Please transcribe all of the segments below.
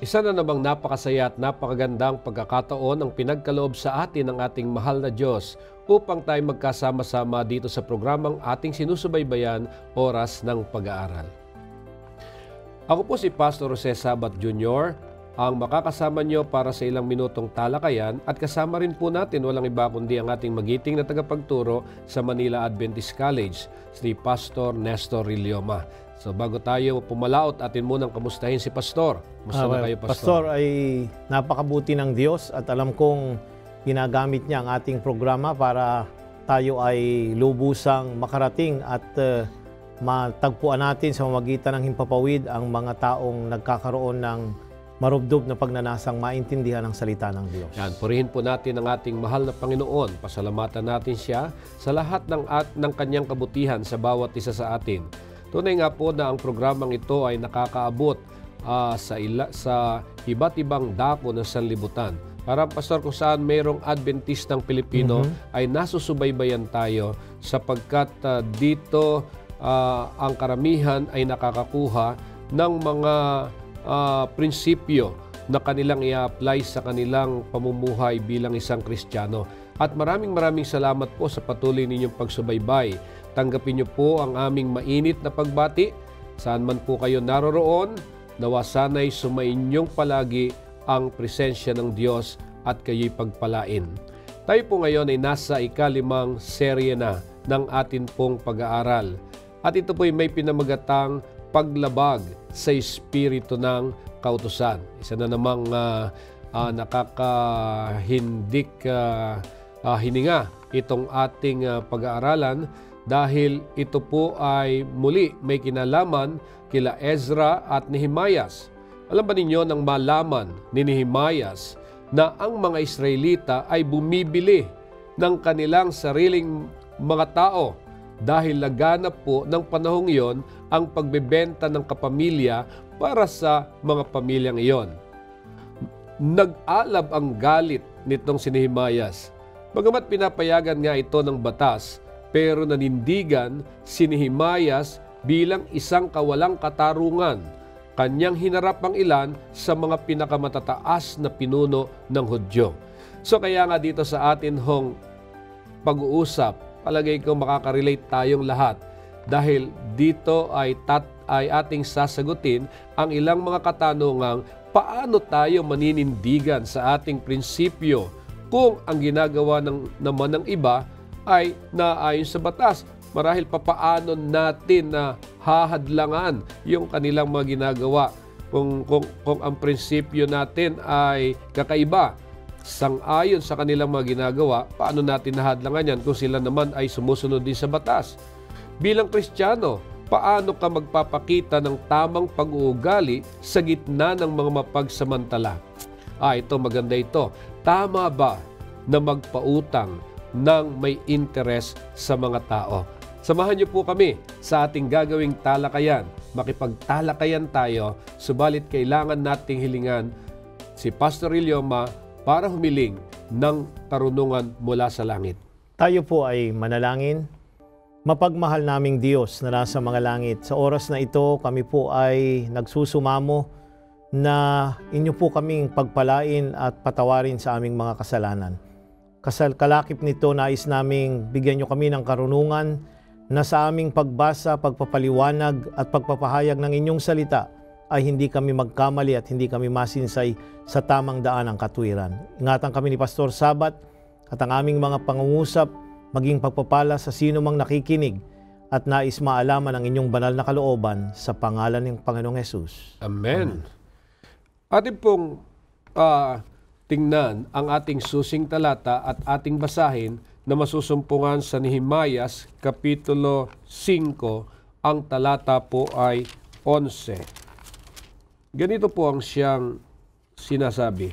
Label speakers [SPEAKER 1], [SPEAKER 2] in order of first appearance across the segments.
[SPEAKER 1] Isa na namang napakasaya at napakagandang pagkakataon ang pinagkaloob sa atin ng ating mahal na Diyos upang tayo magkasama-sama dito sa programang ating sinusubaybayan, Oras ng Pag-aaral. Ako po si Pastor Jose Sabat Jr., ang makakasama nyo para sa ilang minutong talakayan at kasama rin po natin walang iba kundi ang ating magiting na tagapagturo sa Manila Adventist College, si Pastor Nestor Ilioma. So bago tayo pumalaot, atin munang kamustahin si Pastor. Musta na kayo, Pastor?
[SPEAKER 2] Pastor, ay napakabuti ng Diyos at alam kong ginagamit niya ang ating programa para tayo ay lubusang makarating at matagpuan natin sa pamamagitan ng himpapawid ang mga taong nagkakaroon ng marubdob na pagnanasang maintindihan ang salita ng Diyos.
[SPEAKER 1] Yan, purihin po natin ang ating mahal na Panginoon. Pasalamatan natin siya sa lahat ng kanyang kabutihan sa bawat isa sa atin. Tunay nga po na ang programang ito ay nakakaabot sa iba't ibang dako ng sanlibutan. Para, Pastor, kung saan mayroong Adventistang Pilipino ay nasusubaybayan tayo sapagkat dito ang karamihan ay nakakakuha ng mga prinsipyo na kanilang i-apply sa kanilang pamumuhay bilang isang Kristiyano. At maraming salamat po sa patuloy ninyong pagsubaybay. Tanggapin niyo po ang aming mainit na pagbati. Saan man po kayo naroroon, nawa sana'y sumainyong palagi ang presensya ng Diyos at kayo'y pagpalain. Tayo po ngayon ay nasa ika-5 serye na ng atin pong pag-aaral. At ito po'y may pinamagatang paglabag sa espiritu ng kautusan. Isa na namang nakakahindik hininga itong ating pag-aaralan dahil ito po ay muli may kinalaman kila Ezra at Nehemias. Alam ba ninyo nang malaman ni Nehemias na ang mga Israelita ay bumibili ng kanilang sariling mga tao dahil laganap po ng panahong iyon ang pagbebenta ng kapamilya para sa mga pamilyang iyon. Nag-alab ang galit nitong si Nehemias. Bagamat pinapayagan nga ito ng batas, pero nanindigan si Nehemias bilang isang kawalang katarungan. Kanyang hinarap ang ilan sa mga pinakamatataas na pinuno ng Hudyo. So kaya nga dito sa atin hong pag-uusap, palagay ko makaka-relate tayong lahat dahil dito ay ating sasagutin ang ilang mga katanungang paano tayo maninindigan sa ating prinsipyo kung ang ginagawa naman ng iba ay naayon sa batas. Marahil papaano natin na hahadlangan yung kanilang mga ginagawa kung ang prinsipyo natin ay kakaiba sang-ayon sa kanilang mga ginagawa, paano natin nahadlangan yan kung sila naman ay sumusunod din sa batas? Bilang Kristiyano, paano ka magpapakita ng tamang pag-uugali sa gitna ng mga mapagsamantala? Ito maganda ito. Tama ba na magpautang ng may interes sa mga tao? Samahan niyo po kami sa ating gagawing talakayan. Makipagtalakayan tayo, subalit kailangan nating hilingan si Pastor Ilioma para humiling ng karunungan mula sa langit.
[SPEAKER 2] Tayo po ay manalangin. Mapagmahal naming Diyos na nasa mga langit, sa oras na ito kami po ay nagsusumamo na inyo po kaming pagpalain at patawarin sa aming mga kasalanan. Kalakip nito, nais naming bigyan nyo kami ng karunungan na sa aming pagbasa, pagpapaliwanag at pagpapahayag ng inyong salita ay hindi kami magkamali at hindi kami masinsay sa tamang daan ng katuwiran. Ingatan kami ni Pastor Sabat at ang aming mga pangungusap maging pagpapala sa sino mang nakikinig at nais maalaman ang inyong banal na kalooban sa pangalan ng Panginoong Hesus.
[SPEAKER 1] Amen. Atin pong tingnan ang ating susing talata at ating basahin na masusumpungan sa Nehemias Kapitulo 5, ang talata po ay 11. Ganito po ang siyang sinasabi.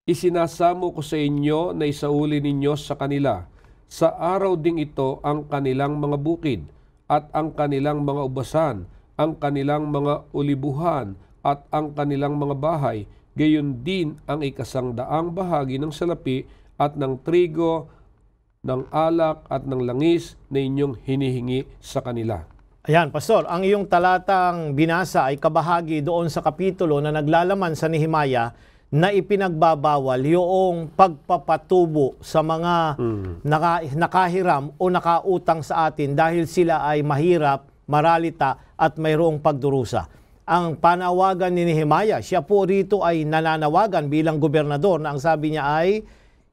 [SPEAKER 1] Isinasamo ko sa inyo na isauli ninyo sa kanila. Sa araw ding ito ang kanilang mga bukid at ang kanilang mga ubasan, ang kanilang mga ulibuhan at ang kanilang mga bahay, gayon din ang ikasangdaang bahagi ng salapi at ng trigo, ng alak at ng langis na inyong hinihingi sa kanila.
[SPEAKER 2] Ayan, Pastor, ang iyong talatang binasa ay kabahagi doon sa kapitulo na naglalaman sa Nehemia na ipinagbabawal yung pagpapatubo sa mga nakahiram o nakautang sa atin dahil sila ay mahirap, maralita at mayroong pagdurusa. Ang panawagan ni Nehemia, siya po rito ay nananawagan bilang gobernador na ang sabi niya ay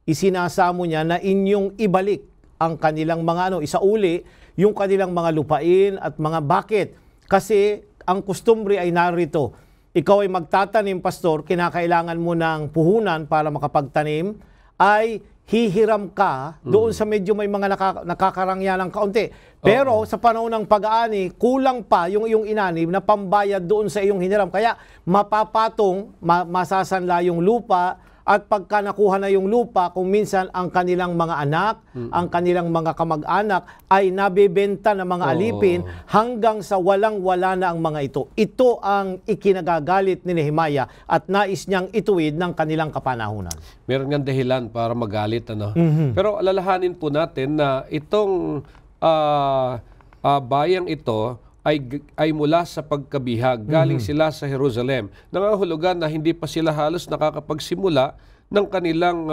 [SPEAKER 2] isinasamo niya na inyong ibalik ang kanilang mga isauli yung kanilang mga lupain at mga bakit. Kasi ang kustumbre ay narito. Ikaw ay magtatanim, Pastor, kinakailangan mo ng puhunan para makapagtanim, ay hihiram ka doon sa medyo may mga nakakarangyanang kaunti. Pero sa panahon ng pag-aani, kulang pa yung iyong inanim na pambayad doon sa iyong hiniram. Kaya mapapatong, masasanla yung lupa. At pagka nakuha na yung lupa, kung minsan ang kanilang mga anak, ang kanilang mga kamag-anak ay nabebenta ng mga alipin hanggang sa walang-wala na ang mga ito. Ito ang ikinagagalit ni Nehemia at nais niyang ituwid ng kanilang kapanahunan.
[SPEAKER 1] Meron nga dahilan para magalit. Pero alalahanin po natin na itong bayang ito ay mula sa pagkabihag. Galing sila sa Jerusalem. Nangangahulugan na hindi pa sila halos nakakapagsimula ng kanilang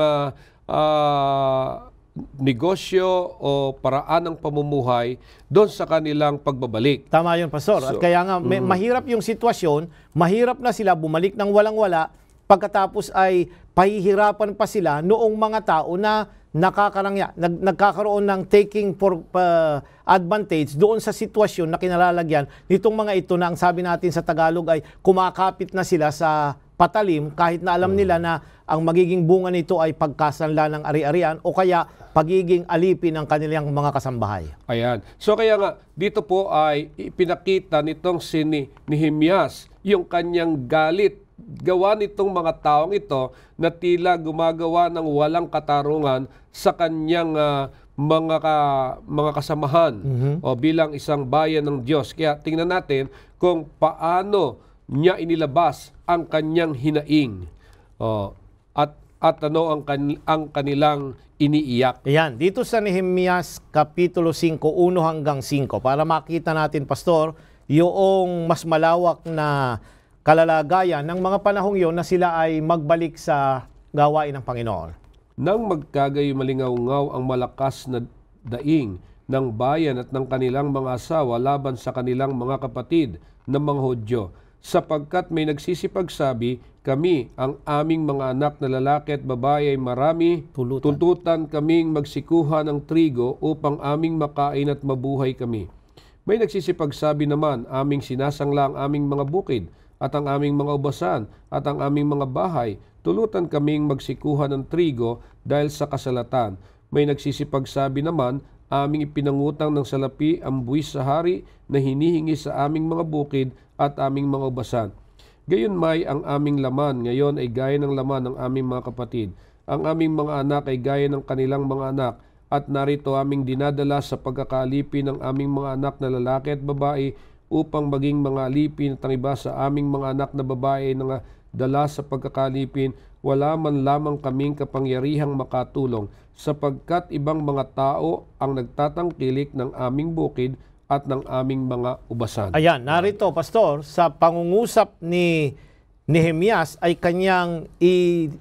[SPEAKER 1] negosyo o paraan ng pamumuhay doon sa kanilang pagbabalik.
[SPEAKER 2] Tama yun, Pastor. At kaya nga, mahirap yung sitwasyon, mahirap na sila bumalik ng walang-wala, pagkatapos ay pahihirapan pa sila noong mga tao na nagkakaroon ng taking for advantage doon sa sitwasyon na kinalalagyan nitong mga ito na ang sabi natin sa Tagalog ay kumakapit na sila sa patalim kahit na alam nila na ang magiging bunga nito ay pagkasanla ng ari-arian o kaya pagiging alipin ng kanilang mga kasambahay.
[SPEAKER 1] Ayan. So kaya nga, dito po ay ipinakita nitong si Nehemias yung kanyang galit gawa nitong mga taong ito na tila gumagawa ng walang katarungan sa kanyang mga kasamahan o bilang isang bayan ng Diyos. Kaya tingnan natin kung paano niya inilabas ang kanyang hinaing at ano ang kanilang iniiyak.
[SPEAKER 2] Ayan, dito sa Nehemias Kapitulo 5, 1 hanggang 5, para makita natin, Pastor, yung mas malawak na kalalagayan ng mga panahong yon na sila ay magbalik sa gawain ng Panginoon.
[SPEAKER 1] Nang magkagayoy malingaw-ngaw ang malakas na daing ng bayan at ng kanilang mga asawa laban sa kanilang mga kapatid na mga Hudyo, sapagkat may nagsisipagsabi, kami, ang aming mga anak na lalaki at babae ay marami, tuntutan kaming magsikuha ng trigo upang aming makain at mabuhay kami. May nagsisipagsabi naman, aming sinasangla ang aming mga bukid at ang aming mga ubasan at ang aming mga bahay, tulutan kaming magsikuha ng trigo dahil sa kasalatan. May nagsisipagsabi naman, aming ipinangutang ng salapi ang buwis sa hari na hinihingi sa aming mga bukid at aming mga ubasan. Gayon may ang aming laman ngayon ay gaya ng laman ng aming mga kapatid. Ang aming mga anak ay gaya ng kanilang mga anak at narito aming dinadala sa pagkakalipin ng aming mga anak na lalaki at babae upang maging mga alipin at ang iba sa aming mga anak na babae na dala sa pagkakalipin, wala man lamang kaming kapangyarihang makatulong sapagkat ibang mga tao ang nagtatangkilik ng aming bukid at ng aming mga ubasan.
[SPEAKER 2] Ayan, narito, Pastor, sa pangungusap ni Nehemias ay kanyang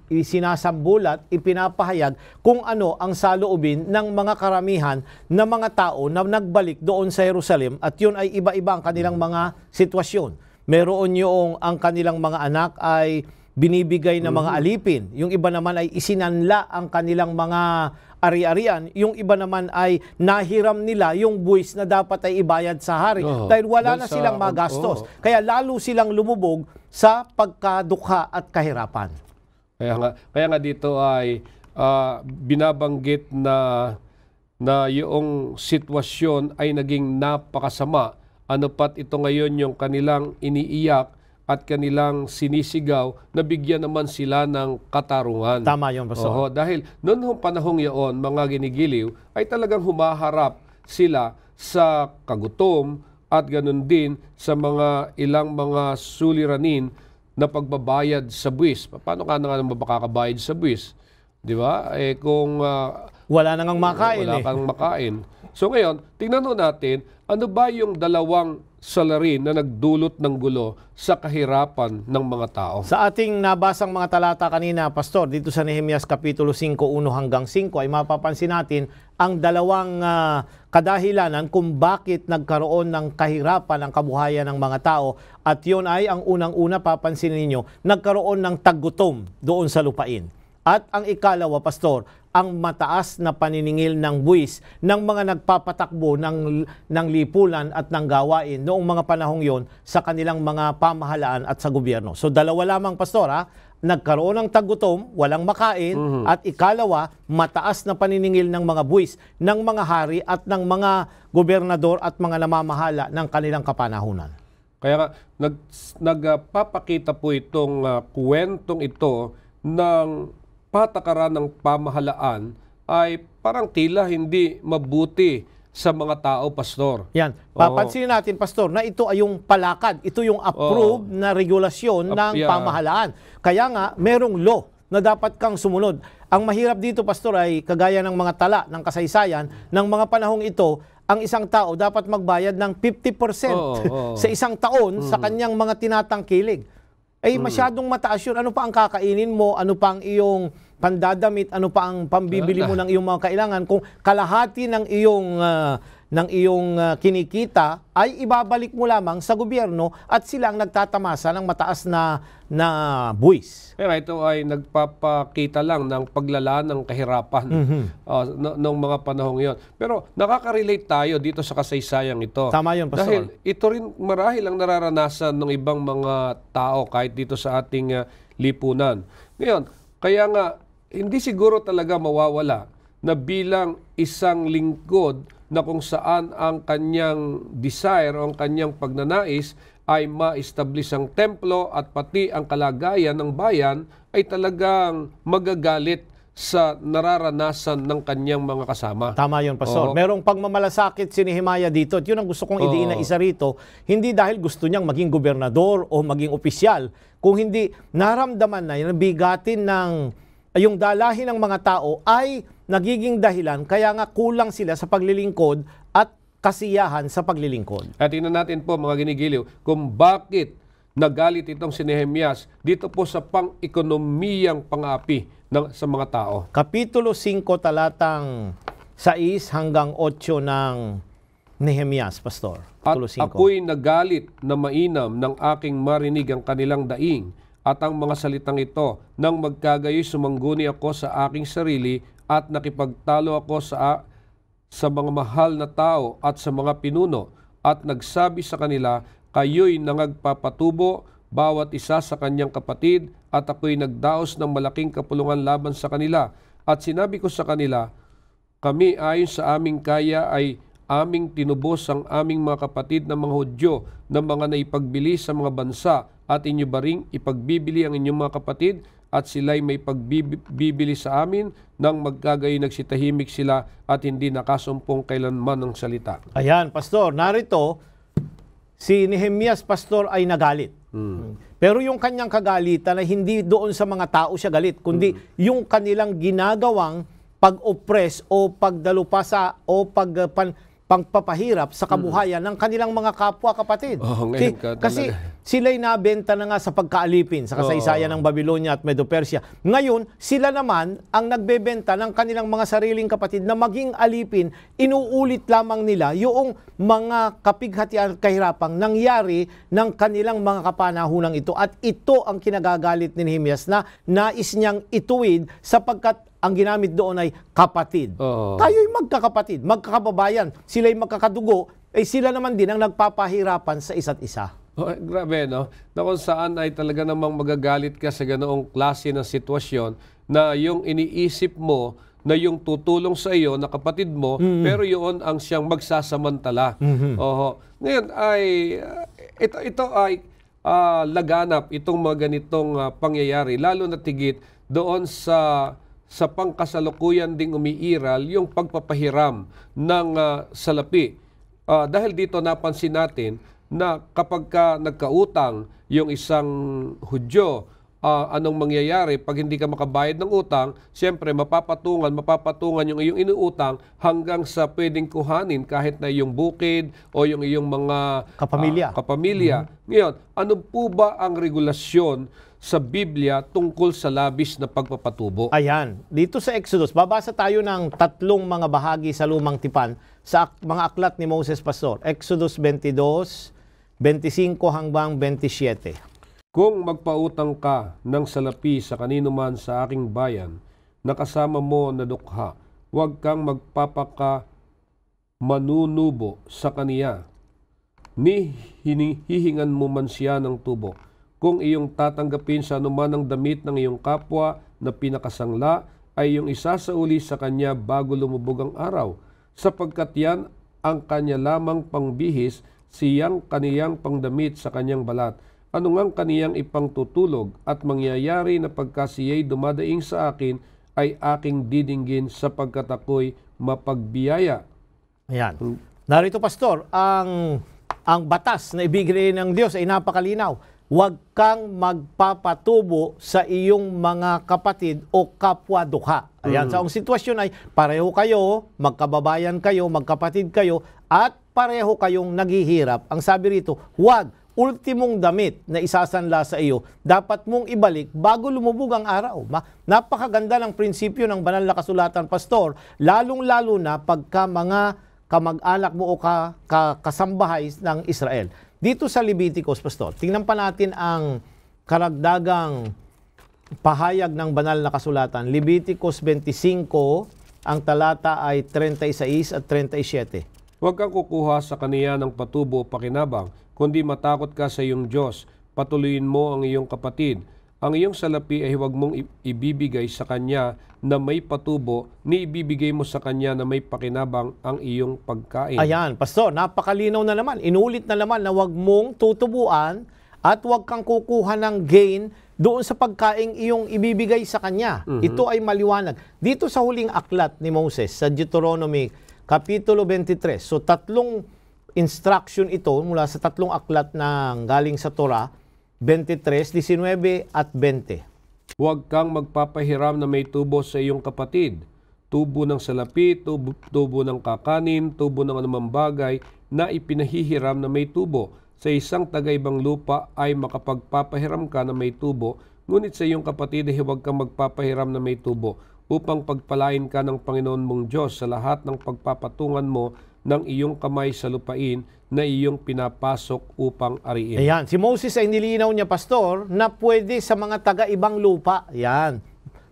[SPEAKER 2] isinasambulat, ipinapahayag kung ano ang saloobin ng mga karamihan na mga tao na nagbalik doon sa Jerusalem at yun ay iba-iba ang kanilang mga sitwasyon. Meron yung ang kanilang mga anak ay binibigay na mga alipin. Yung iba naman ay isinanla ang kanilang mga ari-arian. Yung iba naman ay nahiram nila yung buwis na dapat ay ibayad sa hari dahil wala na silang magastos. Kaya lalo silang lumubog sa pagkadukha at kahirapan.
[SPEAKER 1] Kaya nga dito ay binabanggit na yung sitwasyon ay naging napakasama. Ano pat ito ngayon yung kanilang iniiyak at kanilang sinisigaw na bigyan naman sila ng katarungan.
[SPEAKER 2] Tama yun, Pastor.
[SPEAKER 1] Dahil noong panahong yaon, mga ginigiliw, ay talagang humaharap sila sa kagutom at ganun din sa mga ilang mga suliranin na pagbabayad sa buwis. Paano ka na nga makakabayad sa buwis? Di ba? Kung
[SPEAKER 2] wala nang makain.
[SPEAKER 1] Wala kang makain. So ngayon, tingnan natin ano ba yung dalawang salarin na nagdulot ng gulo sa kahirapan ng mga tao?
[SPEAKER 2] Sa ating nabasang mga talata kanina, Pastor, dito sa Nehemias Kapitulo 5, 1 hanggang 5, ay mapapansin natin ang dalawang kadahilanan kung bakit nagkaroon ng kahirapan ang kabuhayan ng mga tao. At yun ay, ang unang-una, papansin ninyo, nagkaroon ng taggutom doon sa lupain. At ang ikalawa, Pastor, ang mataas na paniningil ng buwis ng mga nagpapatakbo ng lipunan at ng gawain noong mga panahong yon sa kanilang mga pamahalaan at sa gobyerno. So dalawa lamang, Pastor, nagkaroon ng taggutom, walang makain, at ikalawa, mataas na paniningil ng mga buwis ng mga hari at ng mga gobernador at mga namamahala ng kanilang kapanahunan.
[SPEAKER 1] Kaya nga, nagpapakita po itong kwentong ito ng patakaran ng pamahalaan ay parang tila hindi mabuti sa mga tao, Pastor.
[SPEAKER 2] Yan. Papansin natin, Pastor, na ito ay yung palakad. Ito yung approved na regulasyon ng pamahalaan. Kaya nga, merong law na dapat kang sumunod. Ang mahirap dito, Pastor, ay kagaya ng mga tala ng kasaysayan, ng mga panahong ito, ang isang tao dapat magbayad ng 50% sa isang taon sa kanyang mga tinatangkilig. Ay masyadong mataas yun. Ano pa ang kakainin mo? Ano pa ang iyong pandadamit? Ano pa ang pambibili mo ng iyong mga kailangan? Kung kalahati ng iyong kinikita ay ibabalik mo lamang sa gobyerno at sila ang nagtatamasa ng mataas na buwis.
[SPEAKER 1] Pero ito ay nagpapakita lang ng paglala ng kahirapan ng mga panahong yon. Pero nakaka-relate tayo dito sa kasaysayang ito.
[SPEAKER 2] Tama yun, Pastor.
[SPEAKER 1] Dahil ito rin marahil ang nararanasan ng ibang mga tao kahit dito sa ating lipunan. Ngayon, kaya nga, hindi siguro talaga mawawala na bilang isang lingkod na kung saan ang kanyang desire o ang kanyang pagnanais ay ma-establish ang templo at pati ang kalagayan ng bayan ay talagang magagalit sa nararanasan ng kanyang mga kasama.
[SPEAKER 2] Tama yun, Pastor. Merong pagmamalasakit si Nehemiah dito at yun ang gusto kong idiin na isa rito. Hindi dahil gusto niyang maging gobernador o maging opisyal, kung hindi naramdaman na yung bigatin ng yung dalahin ng mga tao ay nagiging dahilan kaya nga kulang sila sa paglilingkod at kasiyahan sa paglilingkod.
[SPEAKER 1] At tingnan natin po mga ginigiliw kung bakit nagalit itong si Nehemias dito po sa pang-ekonomiyang pangapi sa mga tao.
[SPEAKER 2] Kapitulo 5 talatang 6 hanggang 8 ng Nehemias, Pastor.
[SPEAKER 1] At
[SPEAKER 2] Kapitulo 5.
[SPEAKER 1] ako'y nagalit na mainam ng aking marinig ang kanilang daing at ang mga salitang ito nang magkagayoy sumangguni ako sa aking sarili at nakipagtalo ako sa mga mahal na tao at sa mga pinuno at nagsabi sa kanila, kayo'y nangagpapatubo bawat isa sa kanyang kapatid at ako'y nagdaos ng malaking kapulungan laban sa kanila. At sinabi ko sa kanila, kami ayon sa aming kaya ay aming tinubos ang aming mga kapatid na mga Hudyo na mga naipagbili sa mga bansa at inyo ba ring ipagbibili ang inyong mga kapatid at sila'y may pagbibili sa amin nang magkagayoy nagsitahimik sila at hindi nakasumpong kailanman ng salita.
[SPEAKER 2] Ayan, Pastor, narito si Nehemias, Pastor, ay nagalit. Pero yung kanyang kagalitan ay hindi doon sa mga tao siya galit, kundi yung kanilang ginagawang pag-oppress o pagdalupasa o pagpapahirap sa kabuhayan ng kanilang mga kapwa-kapatid. Kasi sila'y nabenta na nga sa pagkaalipin sa kasaysayan ng Babylonia at Medo-Persia. Ngayon, sila naman ang nagbebenta ng kanilang mga sariling kapatid na maging alipin, inuulit lamang nila yung mga kapighatian at kahirapang nangyari ng kanilang mga kapanahunang ito. At ito ang kinagagalit ni Nehemias na nais niyang ituwid sapagkat ang ginamit doon ay kapatid. Tayo'y magkakapatid, magkakababayan, sila'y magkakadugo, sila naman din ang nagpapahirapan sa isa't isa.
[SPEAKER 1] Grabe, no? Na kung saan ay talaga namang magagalit ka sa ganoong klase ng sitwasyon na yung iniisip mo na yung tutulong sa iyo na kapatid mo, pero yun ang siyang magsasamantala. Ngayon ay, ito ay laganap itong mga ganitong pangyayari, lalo na tigit doon sa pangkasalukuyan ding umiiral yung pagpapahiram ng salapi. Dahil dito napansin natin na kapag ka nagkautang yung isang Hudyo anong mangyayari pag hindi ka makabayad ng utang. Siyempre, mapapatungan yung iyong inuutang hanggang sa pwedeng kuhanin kahit na yung bukid o yung iyong mga kapamilya. Ngayon, ano po ba ang regulasyon sa Biblia tungkol sa labis na pagpapatubo?
[SPEAKER 2] Ayan, dito sa Exodus, babasa tayo ng tatlong mga bahagi sa Lumang Tipan sa mga aklat ni Moses, Pastor. Exodus 22, 25 hanggang 27.
[SPEAKER 1] Kung magpautang ka ng salapi sa kanino man sa aking bayan, na kasama mo na dukha, huwag kang magpapaka manunubo sa kaniya, ni hihingan mo man siya ng tubo. Kung iyong tatanggapin sa anuman ang damit ng iyong kapwa na pinakasangla, ay iyong isasauli sa kanya bago lumubog ang araw, sapagkat yan ang kanya lamang pangbihis, siyang kaniyang pangdamit sa kanyang balat. Ano ngang kaniyang ipangtutulog at mangyayari na pagka siya'y dumadaing sa akin ay aking didinggin sapagkat ako'y mapagbiyaya.
[SPEAKER 2] Ayan. Narito, Pastor, ang batas na ibigay ng Diyos ay napakalinaw. Huwag kang magpapatubo sa iyong mga kapatid o kapwa-dukha. Ayan. So, ang sitwasyon ay pareho kayo, magkababayan kayo, magkapatid kayo, at pareho kayong naghihirap. Ang sabi rito, huwag. Ultimong damit na isasanla sa iyo, dapat mong ibalik bago lumubog ang araw. Napakaganda ng prinsipyo ng banal na kasulatan, Pastor, lalong-lalo na pagka mga kamag-anak mo o kasambahay ng Israel. Dito sa Leviticus, Pastor, tingnan pa natin ang karagdagang pahayag ng banal na kasulatan. Leviticus 25, ang talata ay 36 at 37.
[SPEAKER 1] Huwag kang kukuha sa kaniya ng patubo o pakinabang, kundi matakot ka sa iyong Diyos. Patuloyin mo ang iyong kapatid. Ang iyong salapi ay huwag mong ibibigay sa kanya na may patubo, ni ibibigay mo sa kanya na may pakinabang ang iyong pagkain.
[SPEAKER 2] Ayan, Pastor, napakalinaw na naman. Inulit na naman na huwag mong tutubuan at huwag kang kukuha ng gain doon sa pagkaing iyong ibibigay sa kanya. Ito ay maliwanag. Dito sa huling aklat ni Moses, sa Deuteronomy Kapitulo 23. So, tatlong instruction ito mula sa tatlong aklat ng galing sa Torah, 23, 19 at 20.
[SPEAKER 1] Huwag kang magpapahiram na may tubo sa iyong kapatid. Tubo ng salapi, tubo ng kakanin, tubo ng anumang bagay na ipinahihiram na may tubo. Sa isang taga-ibang lupa ay makapagpapahiram ka na may tubo, ngunit sa iyong kapatid ay huwag kang magpapahiram na may tubo, upang pagpalain ka ng Panginoon mong Diyos sa lahat ng pagpapatungan mo ng iyong kamay sa lupain na iyong pinapasok upang ariin.
[SPEAKER 2] Ayan, si Moses ay nilinaw niya, Pastor, na pwede sa mga taga-ibang lupa. Ayan.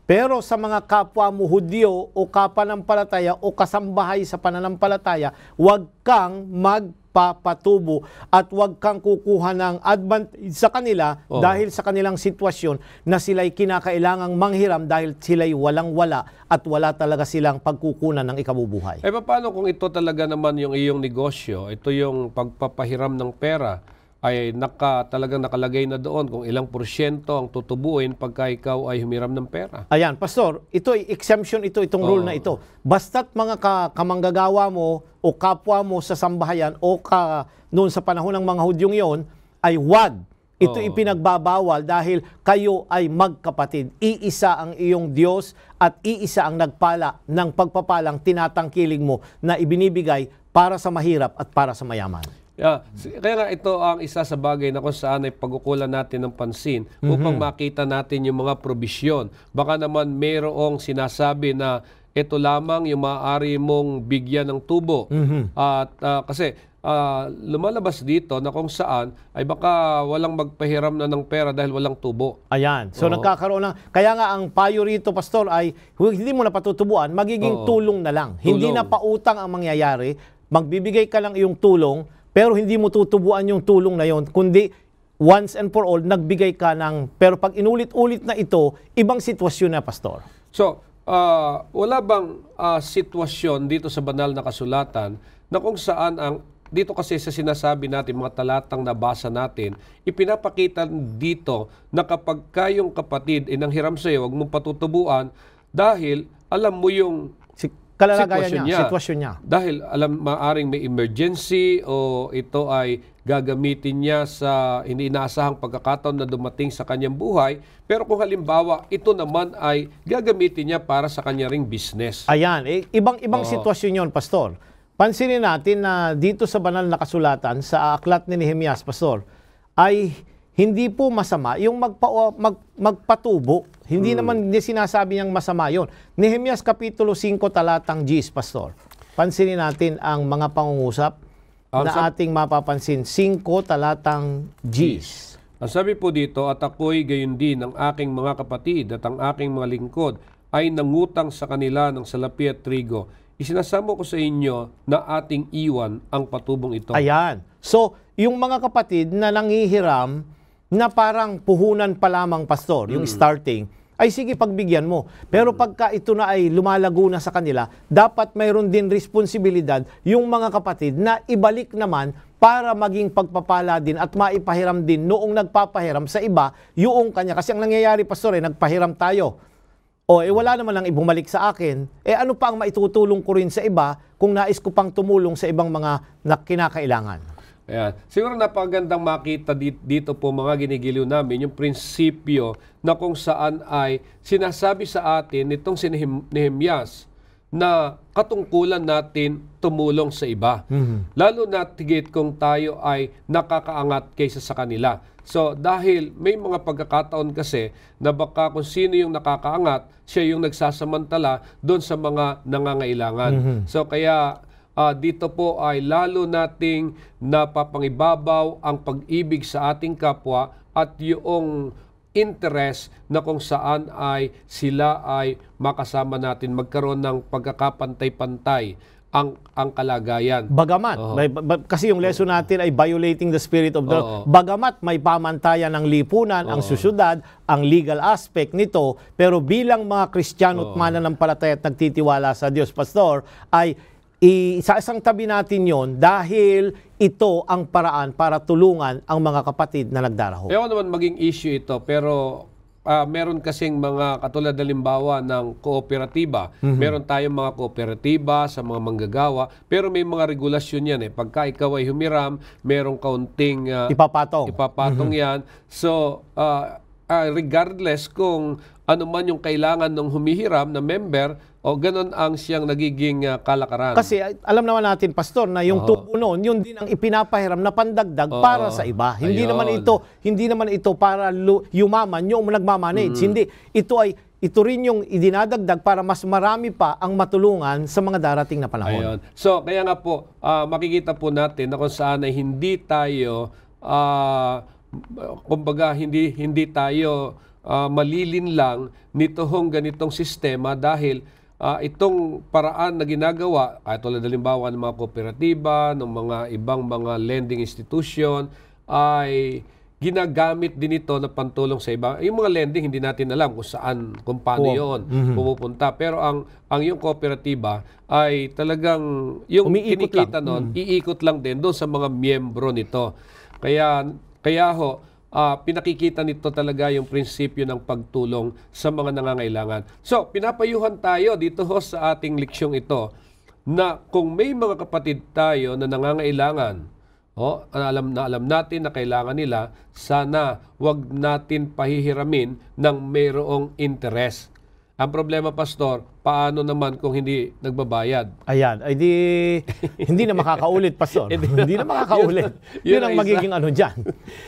[SPEAKER 2] Pero sa mga kapwa mo Hudyo o kapanampalataya o kasambahay sa pananampalataya, huwag kang magpapatubo at huwag kang kukuha ng advantage sa kanila dahil sa kanilang sitwasyon na sila'y kinakailangang manghiram dahil sila'y walang-wala at wala talaga silang pagkukunan ng ikabubuhay.
[SPEAKER 1] Eh paano kung ito talaga naman yung iyong negosyo, ito yung pagpapahiram ng pera, ay talagang nakalagay na doon kung ilang porsyento ang tutubuin pagka ikaw ay humiram ng pera.
[SPEAKER 2] Ayan, Pastor, ito ay exemption itong rule na ito. Basta't mga kamanggagawa mo o kapwa mo sa sambahayan o noon sa panahon ng mga Hudyong yon, ay wag. Ito ipinagbabawal dahil kayo ay magkapatid. Iisa ang iyong Diyos at iisa ang nagpala ng pagpapalang tinatangkilig mo na ibinibigay para sa mahirap at para sa mayaman.
[SPEAKER 1] Kaya nga ito ang isa sa bagay na kung saan ay pagkukulan natin ng pansin upang makita natin yung mga probisyon. Baka naman mayroong sinasabi na ito lamang yung maaari mong bigyan ng tubo. At kasi lumalabas dito na kung saan ay baka walang magpahiram na ng pera dahil walang tubo.
[SPEAKER 2] Ayan. So nagkakaroon ng... Kaya nga ang payo rito, Pastor, ay hindi mo na patutubuan, magiging tulong na lang. Hindi na pautang ang mangyayari. Magbibigay ka lang iyong tulong, pero hindi mo tutubuan yung tulong na yon, kundi once and for all, nagbigay ka ng... Pero pag inulit-ulit na ito, ibang sitwasyon na, Pastor.
[SPEAKER 1] So, wala bang sitwasyon dito sa banal na kasulatan na kung saan dito kasi sa sinasabi natin, mga talatang nabasa natin, ipinapakita dito na kapag kayong kapatid nanghiram sa iyo, huwag mong patutubuan dahil alam mo yung
[SPEAKER 2] kalalagayan niya, sitwasyon niya.
[SPEAKER 1] Dahil maaring may emergency o ito ay gagamitin niya sa hindi inaasahang pagkakataon na dumating sa kanyang buhay. Pero kung halimbawa, ito naman ay gagamitin niya para sa kanya ring business.
[SPEAKER 2] Ayan, ibang-ibang sitwasyon yon, Pastor. Pansinin natin na dito sa banal na kasulatan, sa aklat ni Nehemias, Pastor, ay hindi po masama yung magpatubo. Hindi naman sinasabi niyang masama yon. Nehemias Kapitulo 5, talatang 10, Pastor. Pansinin natin ang mga pangungusap na ating mapapansin. 5, talatang 10.
[SPEAKER 1] Ang sabi po dito, at ako'y gayon din ang aking mga kapatid at ang aking mga lingkod ay nangutang sa kanila ng salapi at trigo. Isinasamo ko sa inyo na ating iwan ang patubong ito.
[SPEAKER 2] Ayan. So, yung mga kapatid na nangihiram na parang puhunan pa lamang, Pastor, yung starting, ay sige, pagbigyan mo. Pero pagka ito na ay lumalago na sa kanila, dapat mayroon din responsibilidad yung mga kapatid na ibalik naman para maging pagpapala din at maipahiram din noong nagpapahiram sa iba yung kanya. Kasi ang nangyayari, Pastor, nagpahiram tayo. Wala naman lang ibumalik sa akin. Ano pa ang maitutulong ko rin sa iba kung nais ko pang tumulong sa ibang mga kinakailangan?
[SPEAKER 1] Ayan. Siguro napakagandang makita dito po mga ginigiliw namin yung prinsipyo na kung saan ay sinasabi sa atin nitong si Nehemias na katungkulan natin tumulong sa iba. Lalo na tigit kung tayo ay nakakaangat kaysa sa kanila. So dahil may mga pagkakataon kasi na baka kung sino yung nakakaangat, siya yung nagsasamantala doon sa mga nangangailangan. So kaya dito po ay lalo nating napapangibabaw ang pag-ibig sa ating kapwa at yung interest na kung saan ay sila ay makasama natin, magkaroon ng pagkakapantay-pantay ang kalagayan.
[SPEAKER 2] Bagamat, kasi yung lesson natin ay violating the spirit of the law. Bagamat may pamantayan ng lipunan, ang susyudad, ang legal aspect nito, pero bilang mga Kristiyano at mananampalataya at nagtitiwala sa Diyos, Pastor, ay sa isang tabi natin yon dahil ito ang paraan para tulungan ang mga kapatid na nagdaraho.
[SPEAKER 1] Ewan naman maging issue ito, pero meron kasing mga katulad halimbawa ng kooperatiba. Meron tayong mga kooperatiba sa mga manggagawa, pero may mga regulasyon yan. Pagka ikaw ay humiram, merong kaunting ipapatong yan. So, regardless kung ano man yung kailangan ng humihiram na member, ganon ang siyang nagiging kalakaran.
[SPEAKER 2] Kasi alam naman natin, Pastor, na yung tubo noon, yun din ang ipinapahiram na pandagdag para sa iba. Hindi naman ito para yumaman yung nagmamanage. Hindi, ito rin yung idinadagdag para mas marami pa ang matulungan sa mga darating na panahon.
[SPEAKER 1] So, kaya nga po, makikita po natin na kung saan ay hindi tayo kumbaga hindi tayo malilin lang nitong ganitong sistema dahil itong paraan na ginagawa, tulad halimbawa ng mga kooperatiba, ng mga ibang mga lending institution, ay ginagamit din ito na pantulong sa iba. Yung mga lending, hindi natin alam kung paano yun pumupunta. Pero ang yung kooperatiba ay talagang yung kinikita nun, iikot lang din doon sa mga miyembro nito. Kaya pinakikita nito talaga yung prinsipyo ng pagtulong sa mga nangangailangan. So, pinapayuhan tayo dito sa ating leksyong ito na kung may mga kapatid tayo na nangangailangan, alam natin na kailangan nila, sana wag natin pahihiramin ng mayroong interest. Ang problema, Pastor, paano naman kung hindi nagbabayad?
[SPEAKER 2] Ayan, hindi na makakaulit, Pastor. Hindi na makakaulit. Yun ang magiging dyan.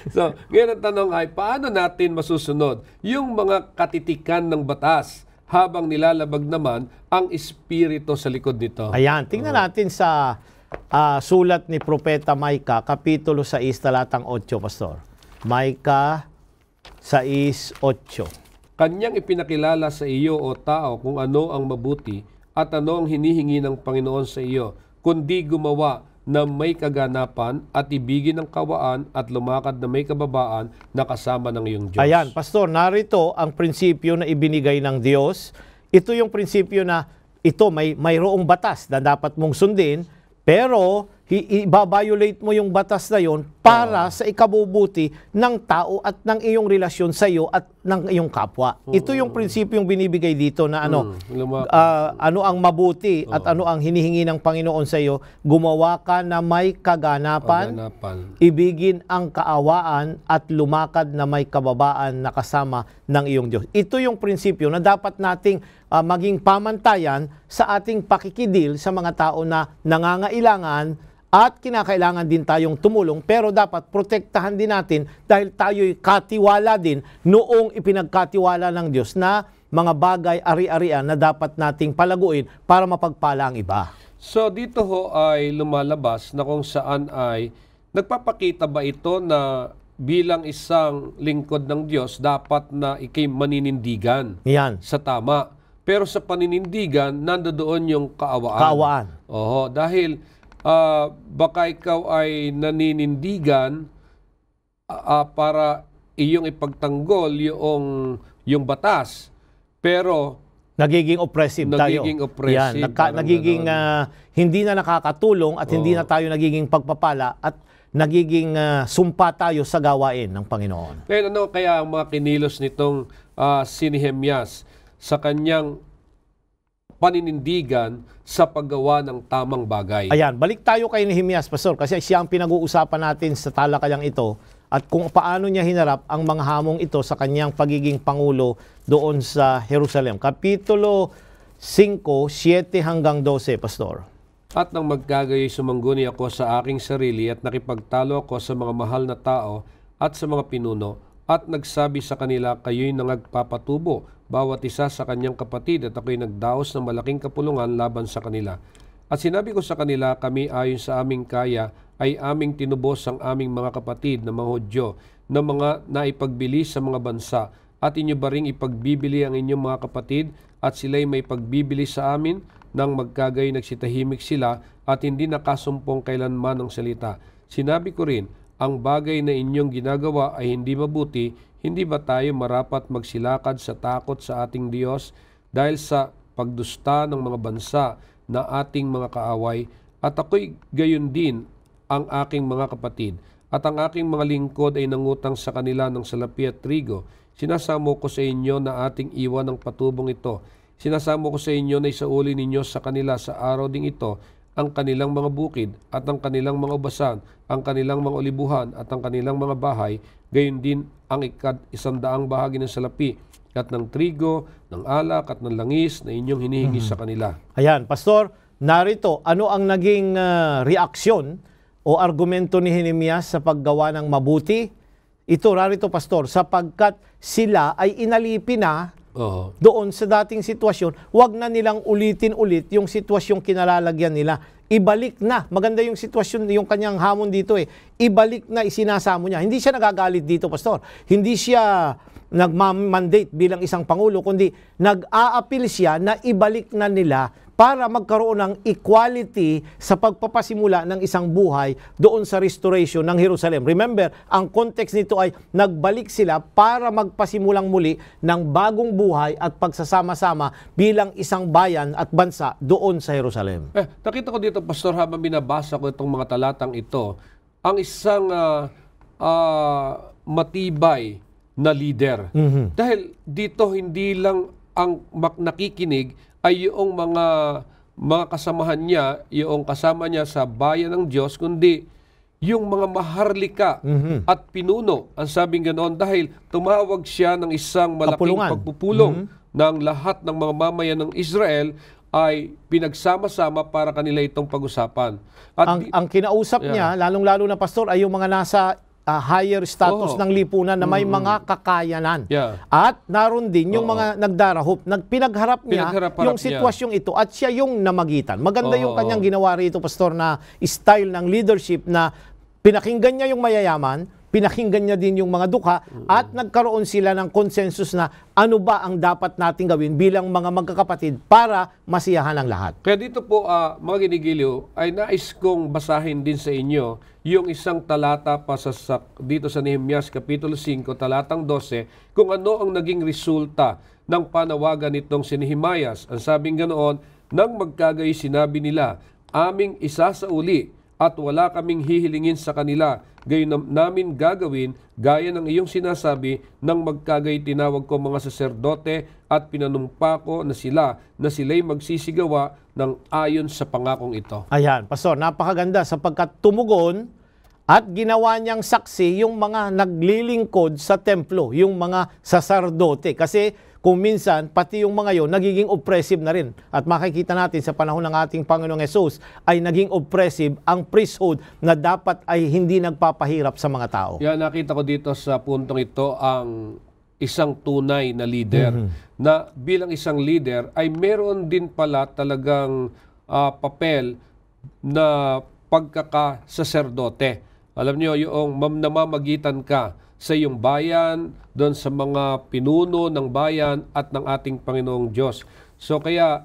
[SPEAKER 1] So, ngayon ang tanong ay, paano natin masusunod yung mga katitikan ng batas habang nilalabag naman ang espiritu sa likod nito?
[SPEAKER 2] Ayan, tingnan natin sa sulat ni Propeta Micah, Kapitulo 6, talatang 8, Pastor. Micah 6:8.
[SPEAKER 1] Kanyang ipinakilala sa iyo, o tao, kung ano ang mabuti at ano ang hinihingi ng Panginoon sa iyo, kundi gumawa na may kaganapan at ibigin ng kawaan at lumakad na may kababaan na kasama ng iyong Diyos.
[SPEAKER 2] Ayan, Pastor, narito ang prinsipyo na ibinigay ng Diyos. Ito yung prinsipyo na mayroong batas na dapat mong sundin, pero i-violate mo yung batas na yon para sa ikabubuti ng tao at ng iyong relasyon sa iyo at ng iyong kapwa. Ito yung prinsipyong binibigay dito na ano ang mabuti at ano ang hinihingi ng Panginoon sa iyo. Gumawa ka na may kaganapan, ibigin ang kaawaan at lumakad na may kababaan na kasama ng iyong Diyos. Ito yung prinsipyo na dapat nating maging pamantayan sa ating pakikidil sa mga tao na nangangailangan at kinakailangan din tayong tumulong, pero dapat protektahan din natin dahil tayo'y katiwala din noong ipinagkatiwala ng Diyos na mga bagay ari-arian na dapat nating palaguin para mapagpala ang iba.
[SPEAKER 1] So dito ho ay lumalabas na kung saan ay nagpapakita ba ito na bilang isang lingkod ng Diyos dapat na ikay maninindigan sa tama. Pero sa paninindigan, nandoon yung kaawaan. Oho, dahil baka ikaw ay naninindigan para iyong ipagtanggol yung batas, pero
[SPEAKER 2] nagiging oppressive tayo. Nagiging hindi na nakakatulong at hindi na tayo nagiging pagpapala at nagiging sumpa tayo sa gawain ng Panginoon.
[SPEAKER 1] Kaya ano kaya ang mga kinilos nitong si Nehemias sa kanyang paninindigan sa paggawa ng tamang bagay?
[SPEAKER 2] Ayan, balik tayo kay Nehemias, Pastor, kasi siya ang pinag-uusapan natin sa talakayang ito at kung paano niya hinarap ang mga hamong ito sa kanyang pagiging pangulo doon sa Jerusalem. Kapitulo 5, 7 hanggang 12, Pastor.
[SPEAKER 1] At nang magkagayoy sumangguni ako sa aking sarili at nakipagtalo ako sa mga mahal na tao at sa mga pinuno at nagsabi sa kanila, kayo'y nangagpapatubo bawat isa sa kanyang kapatid at ako'y nagdaos ng malaking kapulungan laban sa kanila. At sinabi ko sa kanila, kami ayon sa aming kaya ay aming tinubos ang aming mga kapatid na mga Hudyo na mga naipagbili sa mga bansa at inyo ba ring ipagbibili ang inyong mga kapatid at sila'y may pagbibili sa amin nang magkagay nagsitahimik sila at hindi nakasumpong kailanman ng salita. Sinabi ko rin, ang bagay na inyong ginagawa ay hindi mabuti. Hindi ba tayo marapat magsilakad sa takot sa ating Diyos dahil sa pagdusta ng mga bansa na ating mga kaaway? At ako'y gayon din ang aking mga kapatid. At ang aking mga lingkod ay nangutang sa kanila ng salapi at trigo. Sinasamo ko sa inyo na ating iwan ng patubong ito. Sinasamo ko sa inyo na isauli ninyo sa kanila sa araw ding ito ang kanilang mga bukid at ang kanilang mga ubasan, ang kanilang mga olibuhan at ang kanilang mga bahay, gayon din ang 100 bahagi ng salapi at ng trigo, ng alak at ng langis na inyong hinihingi sa kanila.
[SPEAKER 2] Ayan, Pastor, narito, ano ang naging reaksyon o argumento ni Nehemias sa paggawa ng mabuti? Ito, rarito, Pastor, sapagkat sila ay inalipin na doon sa dating sitwasyon, wag na nilang ulitin ulit yung sitwasyong kinalalagyan nila. Ibalik na. Maganda yung sitwasyon, yung kanyang hamon dito Ibalik na, isinasamo niya. Hindi siya nagagalit dito, Pastor. Hindi siya nag-mandate bilang isang pangulo, kundi nag-a-appeal siya na ibalik na nila para magkaroon ng equality sa pagpapasimula ng isang buhay doon sa restoration ng Jerusalem. Remember, ang context nito ay nagbalik sila para magpasimulang muli ng bagong buhay at pagsasama-sama bilang isang bayan at bansa doon sa Jerusalem.
[SPEAKER 1] Nakita ko dito, Pastor, habang binabasa ko itong mga talatang ito, ang isang matibay na leader. Dahil dito hindi lang ang nakikinig ay yung mga kasamahan niya, yung kasama niya sa bayan ng Diyos, kundi yung mga maharlika at pinuno, ang sabing ganoon, dahil tumawag siya ng isang malaking pagpupulong ng lahat ng mga mamayan ng Israel ay pinagsama-sama para kanila itong pag-usapan. At
[SPEAKER 2] ang kinausap niya, lalong-lalo na, Pastor, ay yung mga nasa higher status ng lipunan na may mga kakayanan. At naroon din yung mga nagdarahop. Pinagharap niya yung sitwasyong ito at siya yung namagitan. Maganda yung kanyang ginawa rito, Pastor, na style ng leadership na pinakinggan niya yung mayayaman, pinakinggan niya din yung mga dukha at nagkaroon sila ng consensus na ano ba ang dapat nating gawin bilang mga magkakapatid para masiyahan ang lahat.
[SPEAKER 1] Kaya dito po, mga ginigiliw, ay nais kong basahin din sa inyo yung isang talata pa dito sa Nehemias Kapitulo 5, talatang 12, kung ano ang naging resulta ng panawagan nitong si Nehemias. Ang sabing ganoon, nang magkagayoy sinabi nila, aming isasauli at wala kaming hihilingin sa kanila. Gayon namin gagawin gaya ng iyong sinasabi nang magkagay tinawag ko mga saserdote at pinanumpa ko na sila'y magsisigawa ng ayon sa pangakong ito.
[SPEAKER 2] Ayan, Pastor, napakaganda sapagkat tumugon at ginawa niyang saksi yung mga naglilingkod sa templo, yung mga saserdote. Kasi kung minsan, pati yung mga yon nagiging oppressive na rin. At makikita natin sa panahon ng ating Panginoong Hesus ay naging oppressive ang priesthood na dapat ay hindi nagpapahirap sa mga tao.
[SPEAKER 1] Yan, nakita ko dito sa puntong ito ang isang tunay na leader na bilang isang leader ay meron din pala talagang papel na pagkakasaserdote. Alam niyo, yung namamagitan ka sa iyong bayan, doon sa mga pinuno ng bayan at ng ating Panginoong Diyos. So kaya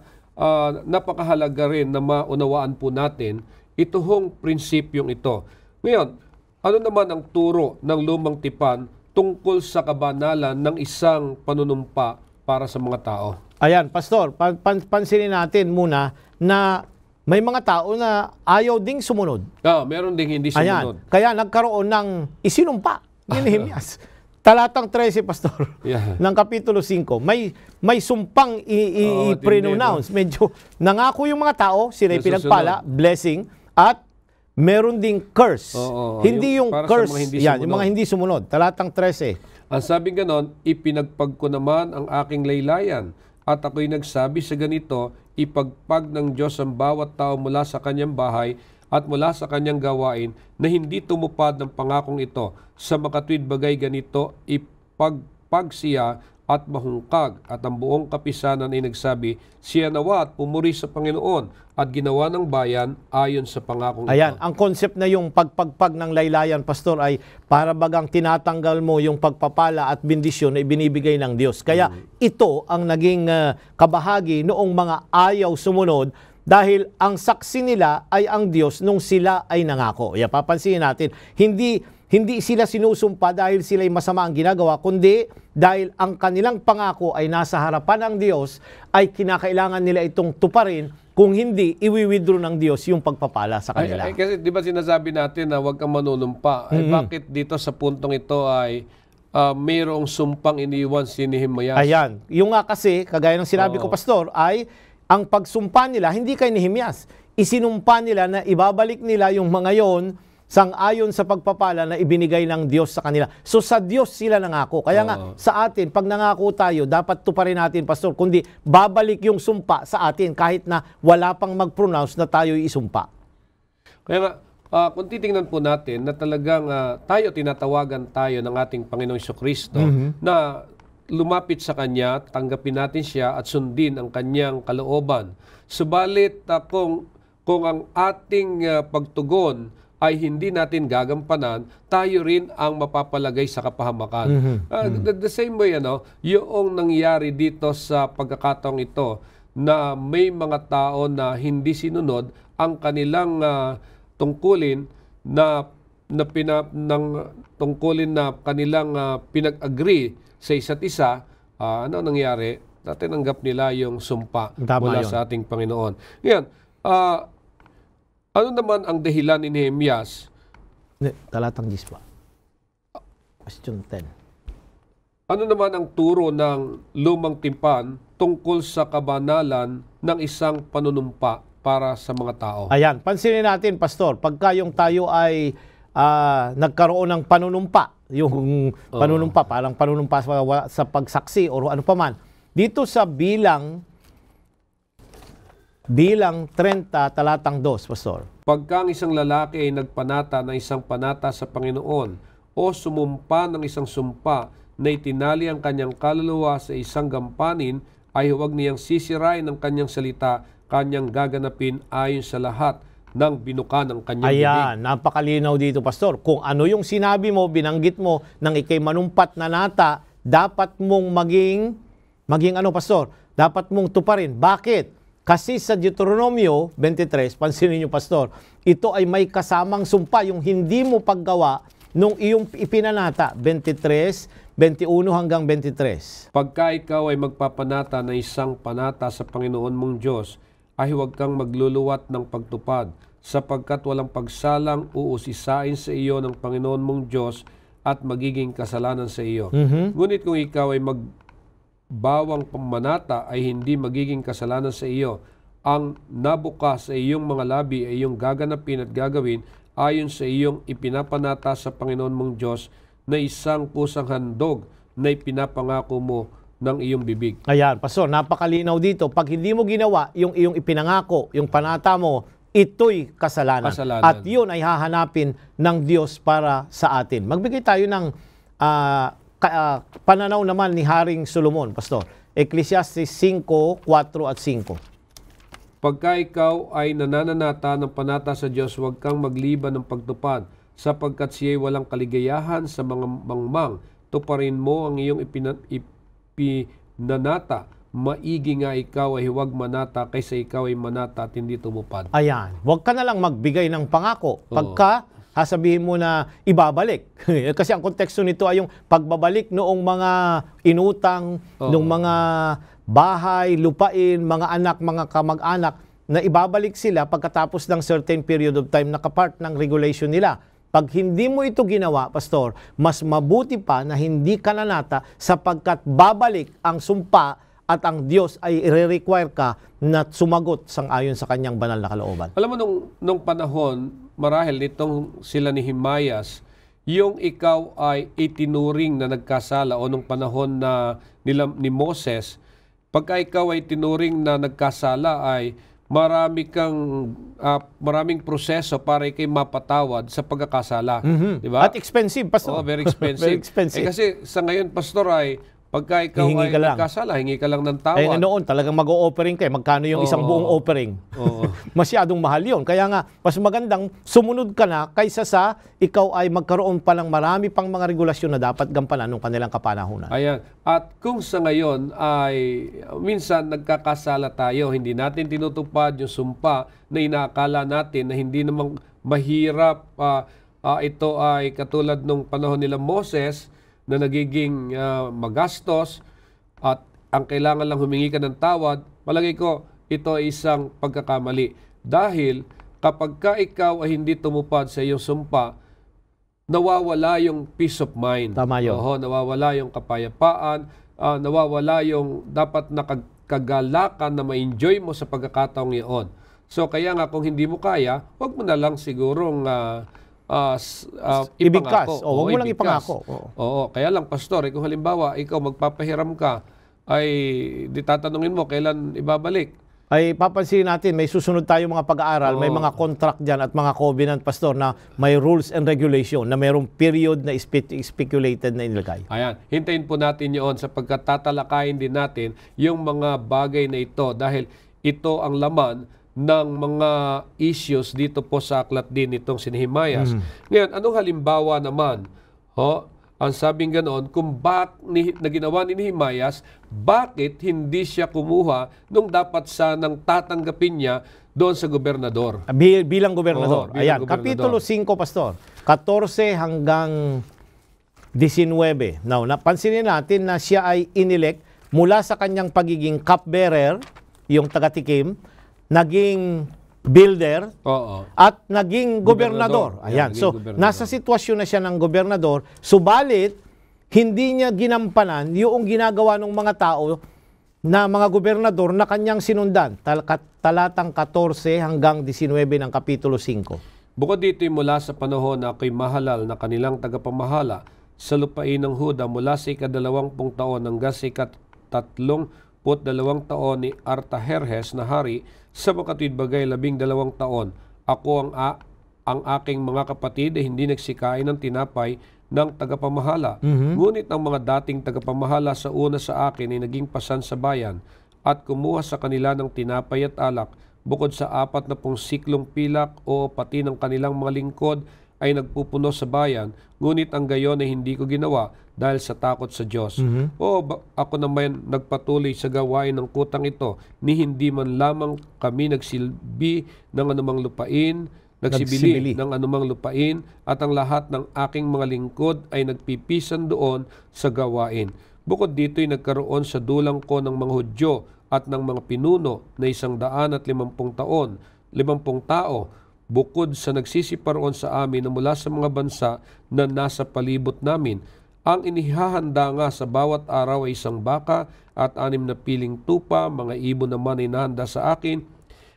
[SPEAKER 1] napakahalaga rin na maunawaan po natin itong prinsipyong ito. Ngayon, ano naman ang turo ng lumang tipan tungkol sa kabanalan ng isang panunumpa para sa mga tao?
[SPEAKER 2] Ayan, Pastor, pansinin natin muna na may mga tao na ayaw ding sumunod.
[SPEAKER 1] Meron ding hindi sumunod.
[SPEAKER 2] Ayan, kaya nagkaroon ng isinumpa ni Nehemias. Talatang 13, Pastor, ng Kapitulo 5. May sumpang i-pronounce. Medyo nangako yung mga tao, sila'y pinagpala, blessing, at meron ding curse. Hindi yung curse, yung mga hindi sumunod. Talatang 13.
[SPEAKER 1] Ang sabi ganon, ipinagpag ko naman ang aking laylayan, at ako'y nagsabi sa ganito, ipagpag ng Diyos ang bawat tao mula sa kanyang bahay at mula sa kanyang gawain na hindi tumupad ng pangakong ito. Sa makatwid bagay ganito, ipagpag siya at mahungkag. At ang buong kapisanan ay nagsabi, siya nawa at pumuri sa Panginoon at ginawa ng bayan ayon sa pangakong ito.
[SPEAKER 2] Ayan, ang concept na yung pagpagpag ng laylayan, Pastor, ay para bagang tinatanggal mo yung pagpapala at bendisyon na ibinibigay ng Diyos. Kaya ito ang naging kabahagi noong mga ayaw sumunod dahil ang saksi nila ay ang Diyos nung sila ay nangako. Kaya papansinin natin, hindi sila sinusumpa dahil sila'y masama ang ginagawa, kundi dahil ang kanilang pangako ay nasa harapan ng Diyos, ay kinakailangan nila itong tuparin. Kung hindi, iwi-withdraw ng Diyos yung pagpapala sa kanila.
[SPEAKER 1] Kasi di ba sinasabi natin na huwag kang manunumpa? Bakit dito sa puntong ito ay mayroong sumpang iniwan si Nehemias?
[SPEAKER 2] Ayan. Yung nga kasi, kagaya ng sinabi ko, Pastor, ay ang pagsumpa nila, hindi kay Nehemias. Isinumpa nila na ibabalik nila yung mga yon sang-ayon sa pagpapala na ibinigay ng Diyos sa kanila. So sa Diyos sila nangako. Kaya nga sa atin, pag nangako tayo, dapat tuparin natin, Pastor, kundi babalik yung sumpa sa atin kahit na wala pang mag-pronounce na tayo isumpa.
[SPEAKER 1] Kaya nga, kung titingnan po natin na talagang tinatawagan tayo ng ating Panginoong Jesucristo na lumapit sa Kanya, tanggapin natin siya at sundin ang Kanyang kalooban. Subalit kung ang ating pagtugon ay hindi natin gagampanan, tayo rin ang mapapalagay sa kapahamakan. The same way, yung nangyari dito sa pagkakataong ito na may mga tao na hindi sinunod ang kanilang tungkulin na kanilang pinag-agree sa isa't isa. Ano nangyari? Tinanggap nila yung sumpa mula sa ating Panginoon. Ngayon, ano naman ang dahilan ni Nehemias?
[SPEAKER 2] Talatang 10 pa. Question 10.
[SPEAKER 1] Ano naman ang turo ng lumang tipan tungkol sa kabanalan ng isang panunumpa para sa mga tao?
[SPEAKER 2] Ayan, pansinin natin, Pastor, pagka yung tayo ay nagkaroon ng panunumpa, yung panunumpa, parang panunumpa sa pagsaksi o ano pa man. Dito sa bilang 30, talatang 2, Pastor.
[SPEAKER 1] Pagka ang isang lalaki ay nagpanata ng isang panata sa Panginoon o sumumpa ng isang sumpa na itinali ang kanyang kaluluwa sa isang gampanin, ay huwag niyang sisirain ang kanyang salita, kanyang gaganapin ayon sa lahat ng binuka ng kanyang bibig.
[SPEAKER 2] Ayan, napakalinaw dito, Pastor. Kung ano yung sinabi mo, binanggit mo, nang ikay manumpat na nata, dapat mong maging ano, Pastor? Dapat mong tuparin. Bakit? Kasi sa Deuteronomio 23, pansinin niyo, Pastor, ito ay may kasamang sumpa, yung hindi mo paggawa nung iyong ipinanata, 23, 21 hanggang 23.
[SPEAKER 1] Pagka ikaw ay magpapanata na isang panata sa Panginoon mong Diyos, ay huwag kang magluluwat ng pagtupad sapagkat walang pagsalang uusisain sa iyo ng Panginoon mong Diyos at magiging kasalanan sa iyo. Ngunit kung ikaw ay magbawang pamanata ay hindi magiging kasalanan sa iyo. Ang nabukas sa iyong mga labi ay iyong gaganapin at gagawin ayon sa iyong ipinapanata sa Panginoon mong Diyos na isang kusang handog na ipinapangako mo ng iyong bibig.
[SPEAKER 2] Ayan, Pastor, napakalinaw dito. Pag hindi mo ginawa yung iyong ipinangako, yung panata mo, ito'y kasalanan. At yun ay hahanapin ng Diyos para sa atin. Magbigay tayo ng pananaw naman ni Haring Solomon, Pastor. Ecclesiastes 5:4 at 5.
[SPEAKER 1] Pagka ikaw ay nananata ng panata sa Diyos, huwag kang magliban ng pagtupad, sapagkat siya'y walang kaligayahan sa mga mangmang. Tuparin mo ang iyong ipinanata. Maigi nga ikaw ay huwag manata kaysa ikaw ay manata at hindi tumupad.
[SPEAKER 2] Ayan, huwag ka na lang magbigay ng pangako. Pagka sasabihin mo na ibabalik. Kasi ang konteksto nito ay yung pagbabalik noong mga inutang, noong mga bahay, lupain, mga anak, mga kamag-anak, na ibabalik sila pagkatapos ng certain period of time na kapart ng regulation nila. Pag hindi mo ito ginawa, Pastor, mas mabuti pa na hindi ka nanata sapagkat babalik ang sumpa at ang Diyos ay i-require ka na sumagot sang-ayon sa kanyang banal na kalooban.
[SPEAKER 1] Alam mo, nung panahon, marahil nitong sila ni Himayas, yung ikaw ay itinuring na nagkasala o nung panahon na ni Moses, pagka ikaw ay tinuring na nagkasala ay maraming proseso para ikay mapatawad sa pagkakasala. Di ba?
[SPEAKER 2] At expensive, Pastor.
[SPEAKER 1] Very expensive.
[SPEAKER 2] Very expensive.
[SPEAKER 1] Kasi sa ngayon, Pastor, ay pagka ikaw ay nagkasala, hingi ka lang ng tawad.
[SPEAKER 2] Eh noon, talagang mag-o-offering kayo. Magkano yung isang buong offering? Masyadong mahal yun. Kaya nga, mas magandang sumunod ka na kaysa sa ikaw ay magkaroon pa ng marami pang mga regulasyon na dapat gampanan nung kanilang kapanahunan.
[SPEAKER 1] Ayan. At kung sa ngayon ay minsan nagkakasala tayo, hindi natin tinutupad yung sumpa na inaakala natin na hindi namang mahirap. Ito ay katulad nung panahon nila Moses, na nagiging magastos at ang kailangan lang humingi ka ng tawad, palagay ko ito ay isang pagkakamali. Dahil kapag ka ikaw ay hindi tumupad sa iyong sumpa, nawawala yung peace of mind.
[SPEAKER 2] Tama yun.
[SPEAKER 1] Nawawala yung kapayapaan, nawawala yung dapat na kagalakan na ma-enjoy mo sa pagkakataong iyon. So kaya nga kung hindi mo kaya, huwag mo na lang sigurong
[SPEAKER 2] ibigkas. Huwag mo lang ipangako.
[SPEAKER 1] Oo, kaya lang, Pastor, kung halimbawa, ikaw magpapahiram ka, ay di tatanungin mo kailan ibabalik.
[SPEAKER 2] Ay papansin natin, may susunod tayo mga pag-aaral, may mga contract dyan at mga covenant, Pastor, na may rules and regulation, na mayroong period na speculated na inilagay.
[SPEAKER 1] Ayan, hintayin po natin yun sapagkat tatalakayin din natin yung mga bagay na ito dahil ito ang laman ng mga issues dito po sa aklat din itong si Nehemias. Ngayon, anong halimbawa naman? Ang sabing ganoon, kung na ginawa ni Nehemias, bakit hindi siya kumuha nung dapat sanang tatanggapin niya doon sa gobernador?
[SPEAKER 2] Bilang gobernador. Ayan, Kapitulo 5, Pastor. 14 hanggang 19. Now, napansinin natin na siya ay inelect mula sa kanyang pagiging cupbearer, yung taga-tikim, naging builder, at naging gobernador. Ayan. So, nasa sitwasyon na siya ng gobernador, subalit, hindi niya ginampanan yung ginagawa ng mga tao na mga gobernador na kanyang sinundan. Talatang 14 hanggang 19 ng Kapitulo 5.
[SPEAKER 1] Bukod dito mula sa panahon na ako'y mahalal na kanilang tagapamahala sa lupain ng Huda mula sa ika-20 taon hanggang sa ika-32 taon ni Artaherjes na hari, sa makatuwid bagay 12 taon, ako ang aking mga kapatid ay hindi nagsikain ng tinapay ng tagapamahala. Ngunit ang mga dating tagapamahala sa una sa akin ay naging pasan sa bayan at kumuha sa kanila ng tinapay at alak, bukod sa 40 siklong pilak o pati ng kanilang mga lingkod ay nagpupuno sa bayan, ngunit ang gayon ay hindi ko ginawa dahil sa takot sa Diyos. Ako naman nagpatuloy sa gawain ng kutang ito, ni hindi man lamang kami nagsibili ng anumang lupain, at ang lahat ng aking mga lingkod ay nagpipisan doon sa gawain. Bukod dito'y nagkaroon sa dulang ko ng mga Hudyo at ng mga pinuno na 150 tao, bukod sa nagsisiparoon sa amin na mula sa mga bansa na nasa palibot namin. Ang inihahanda nga sa bawat araw ay 1 baka at 6 na piling tupa, mga ibon naman ay nahanda sa akin,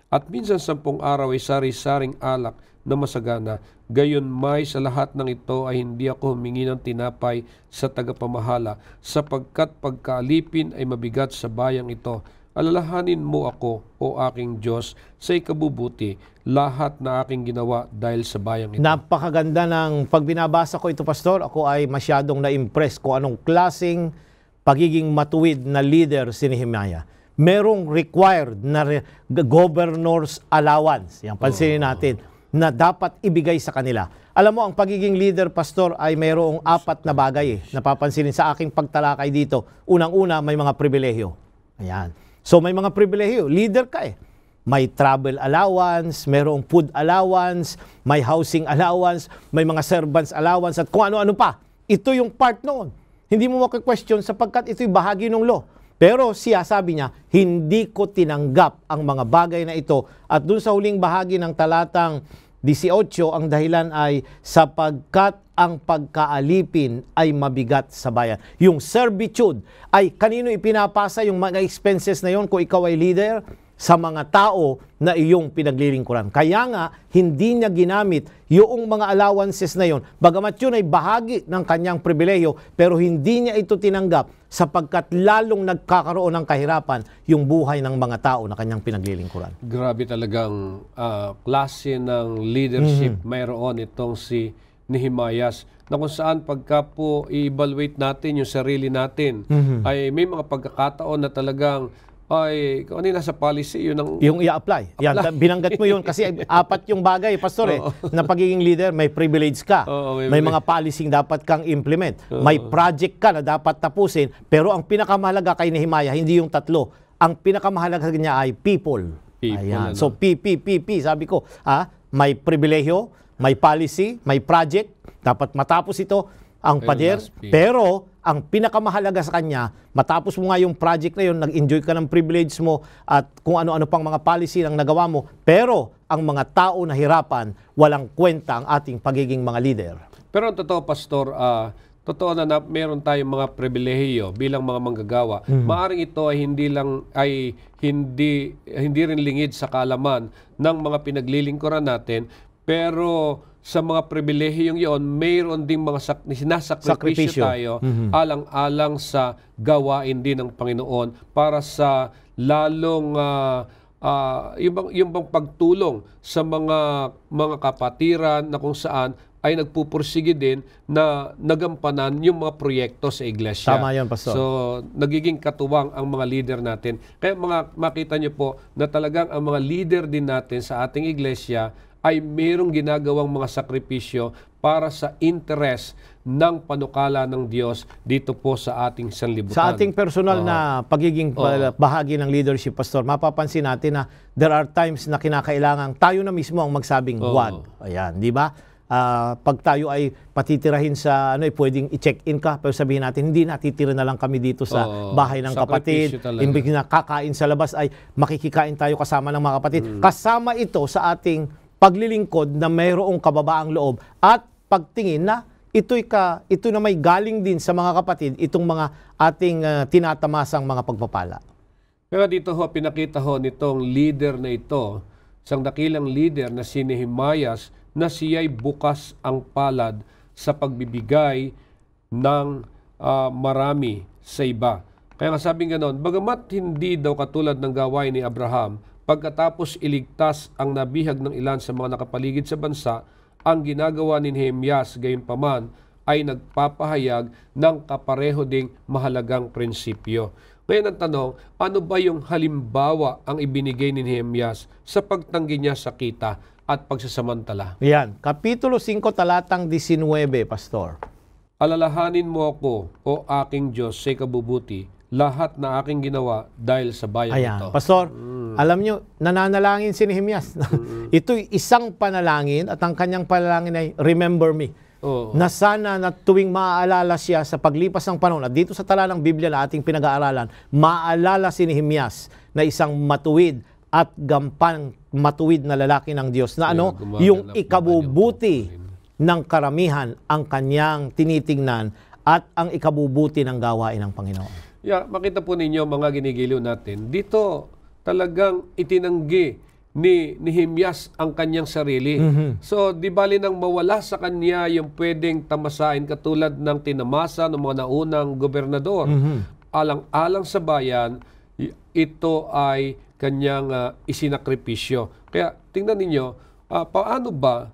[SPEAKER 1] at minsan 10 araw ay sari-saring alak na masagana. Gayon may sa lahat ng ito ay hindi ako humingi ng tinapay sa tagapamahala, sapagkat pagkaalipin ay mabigat sa bayang ito. Alalahanin mo ako, o aking Diyos, sa ikabubuti, lahat na aking ginawa dahil sa bayang ito.
[SPEAKER 2] Napakaganda ng pag binabasa ko ito, Pastor. Ako ay masyadong na-impress kung anong klaseng pagiging matuwid na leader si Nehemiah. Merong required na governor's allowance. Yan, pansinin natin, na dapat ibigay sa kanila. Alam mo, ang pagiging leader, Pastor, ay mayroong 4 na bagay napapansinin sa aking pagtalakay dito. Unang-una, may mga pribilehyo. Ayan. So may mga pribilehyo, leader ka May travel allowance, mayroong food allowance, may housing allowance, may mga servants allowance, at kung ano-ano pa. Ito yung part noon. Hindi mo maki-question sapagkat ito'y bahagi ng law. Pero siya, sabi niya, hindi ko tinanggap ang mga bagay na ito. At dun sa huling bahagi ng talatang 18, ang dahilan ay sapagkat ang pagkaalipin ay mabigat sa bayan. Yung servitude ay kanino ipinapasa yung mga expenses na yon kung ikaw ay leader? Sa mga tao na iyong pinaglilingkuran. Kaya nga, hindi niya ginamit yung mga allowances na yon. Bagamat yun ay bahagi ng kanyang pribilehyo, pero hindi niya ito tinanggap sapagkat lalong nagkakaroon ng kahirapan yung buhay ng mga tao na kanyang pinaglilingkuran.
[SPEAKER 1] Grabe talagang klase ng leadership mayroon itong si Nehemiah, na kung saan pagka po i-evaluate natin yung sarili natin, ay may mga pagkakataon na talagang ay, kung ano yung nasa policy, yun ang...
[SPEAKER 2] Yung i-apply. Yan, binanggat mo yun kasi 4 yung bagay, Pastor, na pagiging leader, may privilege ka. May mga policy dapat kang implement. May project ka na dapat tapusin. Pero ang pinakamahalaga kay Nehemiah, hindi yung 3. Ang pinakamahalaga niya ay people. Ayan. So, sabi ko, may pribilehyo, may policy, may project. Dapat matapos ito ang pader. Pero ang pinakamahalaga sa kanya, matapos mo nga yung project na yun, nag-enjoy ka ng privilege mo at kung ano-ano pang mga policy ang nagawa mo, pero ang mga tao na hirapan, walang kwenta ang ating pagiging mga leader.
[SPEAKER 1] Pero ang totoo, Pastor, totoo na meron tayong mga pribilehiyo bilang mga manggagawa. Maaring ito ay hindi rin lingid sa kaalaman ng mga pinaglilingkuran natin, pero sa mga pribilehiyong iyon, mayroon ding mga sinasakripisyo tayo alang-alang sa gawain din ng Panginoon para sa lalong yung bang pagtulong sa mga kapatiran na kung saan ay nagpupursige din na nagampanan yung mga proyekto sa iglesia.
[SPEAKER 2] Tama yan, Pastor.
[SPEAKER 1] So, nagiging katuwang ang mga leader natin. Kaya makita niyo po na talagang ang mga leader din natin sa ating iglesia ay mayroong ginagawang mga sakripisyo para sa interes ng panukala ng Diyos dito po sa ating sanlibutan.
[SPEAKER 2] Sa ating personal na pagiging bahagi ng leadership, Pastor, mapapansin natin na there are times na kinakailangan tayo na mismo ang magsabing wag. Ayan, di ba? Pag tayo ay patitirahin sa pwedeng i-check-in ka, pero sabihin natin, hindi, natitira na lang kami dito sa bahay ng kapatid. Imbig na kakain sa labas ay makikikain tayo kasama ng mga kapatid. Kasama ito sa ating paglilingkod na mayroong kababaang loob at pagtingin na ito na may galing din sa mga kapatid, itong mga ating tinatamasang mga pagpapala.
[SPEAKER 1] Pero dito pinakita nitong leader na ito, isang dakilang leader na si Nehemiah, na siya'y bukas ang palad sa pagbibigay ng marami sa iba. Kaya nga sabing ganon, bagamat hindi daw katulad ng gawain ni Abraham, pagkatapos iligtas ang nabihag ng ilan sa mga nakapaligid sa bansa, ang ginagawa ni Nehemiah gayunpaman ay nagpapahayag ng kapareho ding mahalagang prinsipyo. Ngayon ang tanong, ano ba yung halimbawa ang ibinigay ni Nehemiah sa pagtanggi niya sa kita at pagsasamantala?
[SPEAKER 2] Yan, Kapitulo 5, talatang 19, Pastor.
[SPEAKER 1] Alalahanin mo ako, o aking Diyos, sa ikabubuti, lahat na aking ginawa dahil sa bayang ito.
[SPEAKER 2] Pastor, alam nyo, nananalangin si Nehemiah. Ito'y isang panalangin at ang kanyang panalangin ay, remember me. Na sana na tuwing maaalala siya sa paglipas ng panahon, at dito sa tala ng Biblia na ating pinag-aaralan, maaalala si Nehemiah na isang matuwid at gampang matuwid na lalaki ng Diyos na ano,
[SPEAKER 1] gumaganap
[SPEAKER 2] yung
[SPEAKER 1] ng
[SPEAKER 2] ikabubuti
[SPEAKER 1] kanyang
[SPEAKER 2] ng karamihan ang kanyang tinitingnan at ang ikabubuti ng gawain ng Panginoon.
[SPEAKER 1] Yeah, makita po ninyo mga ginigiliw natin, dito talagang itinanggi ni Nehemias ang kanyang sarili. So, di bali nang mawala sa kanya yung pwedeng tamasain katulad ng tinamasa ng mga naunang gobernador. Alang-alang sa bayan, ito ay kanyang isinakripisyo. Kaya tingnan ninyo, paano ba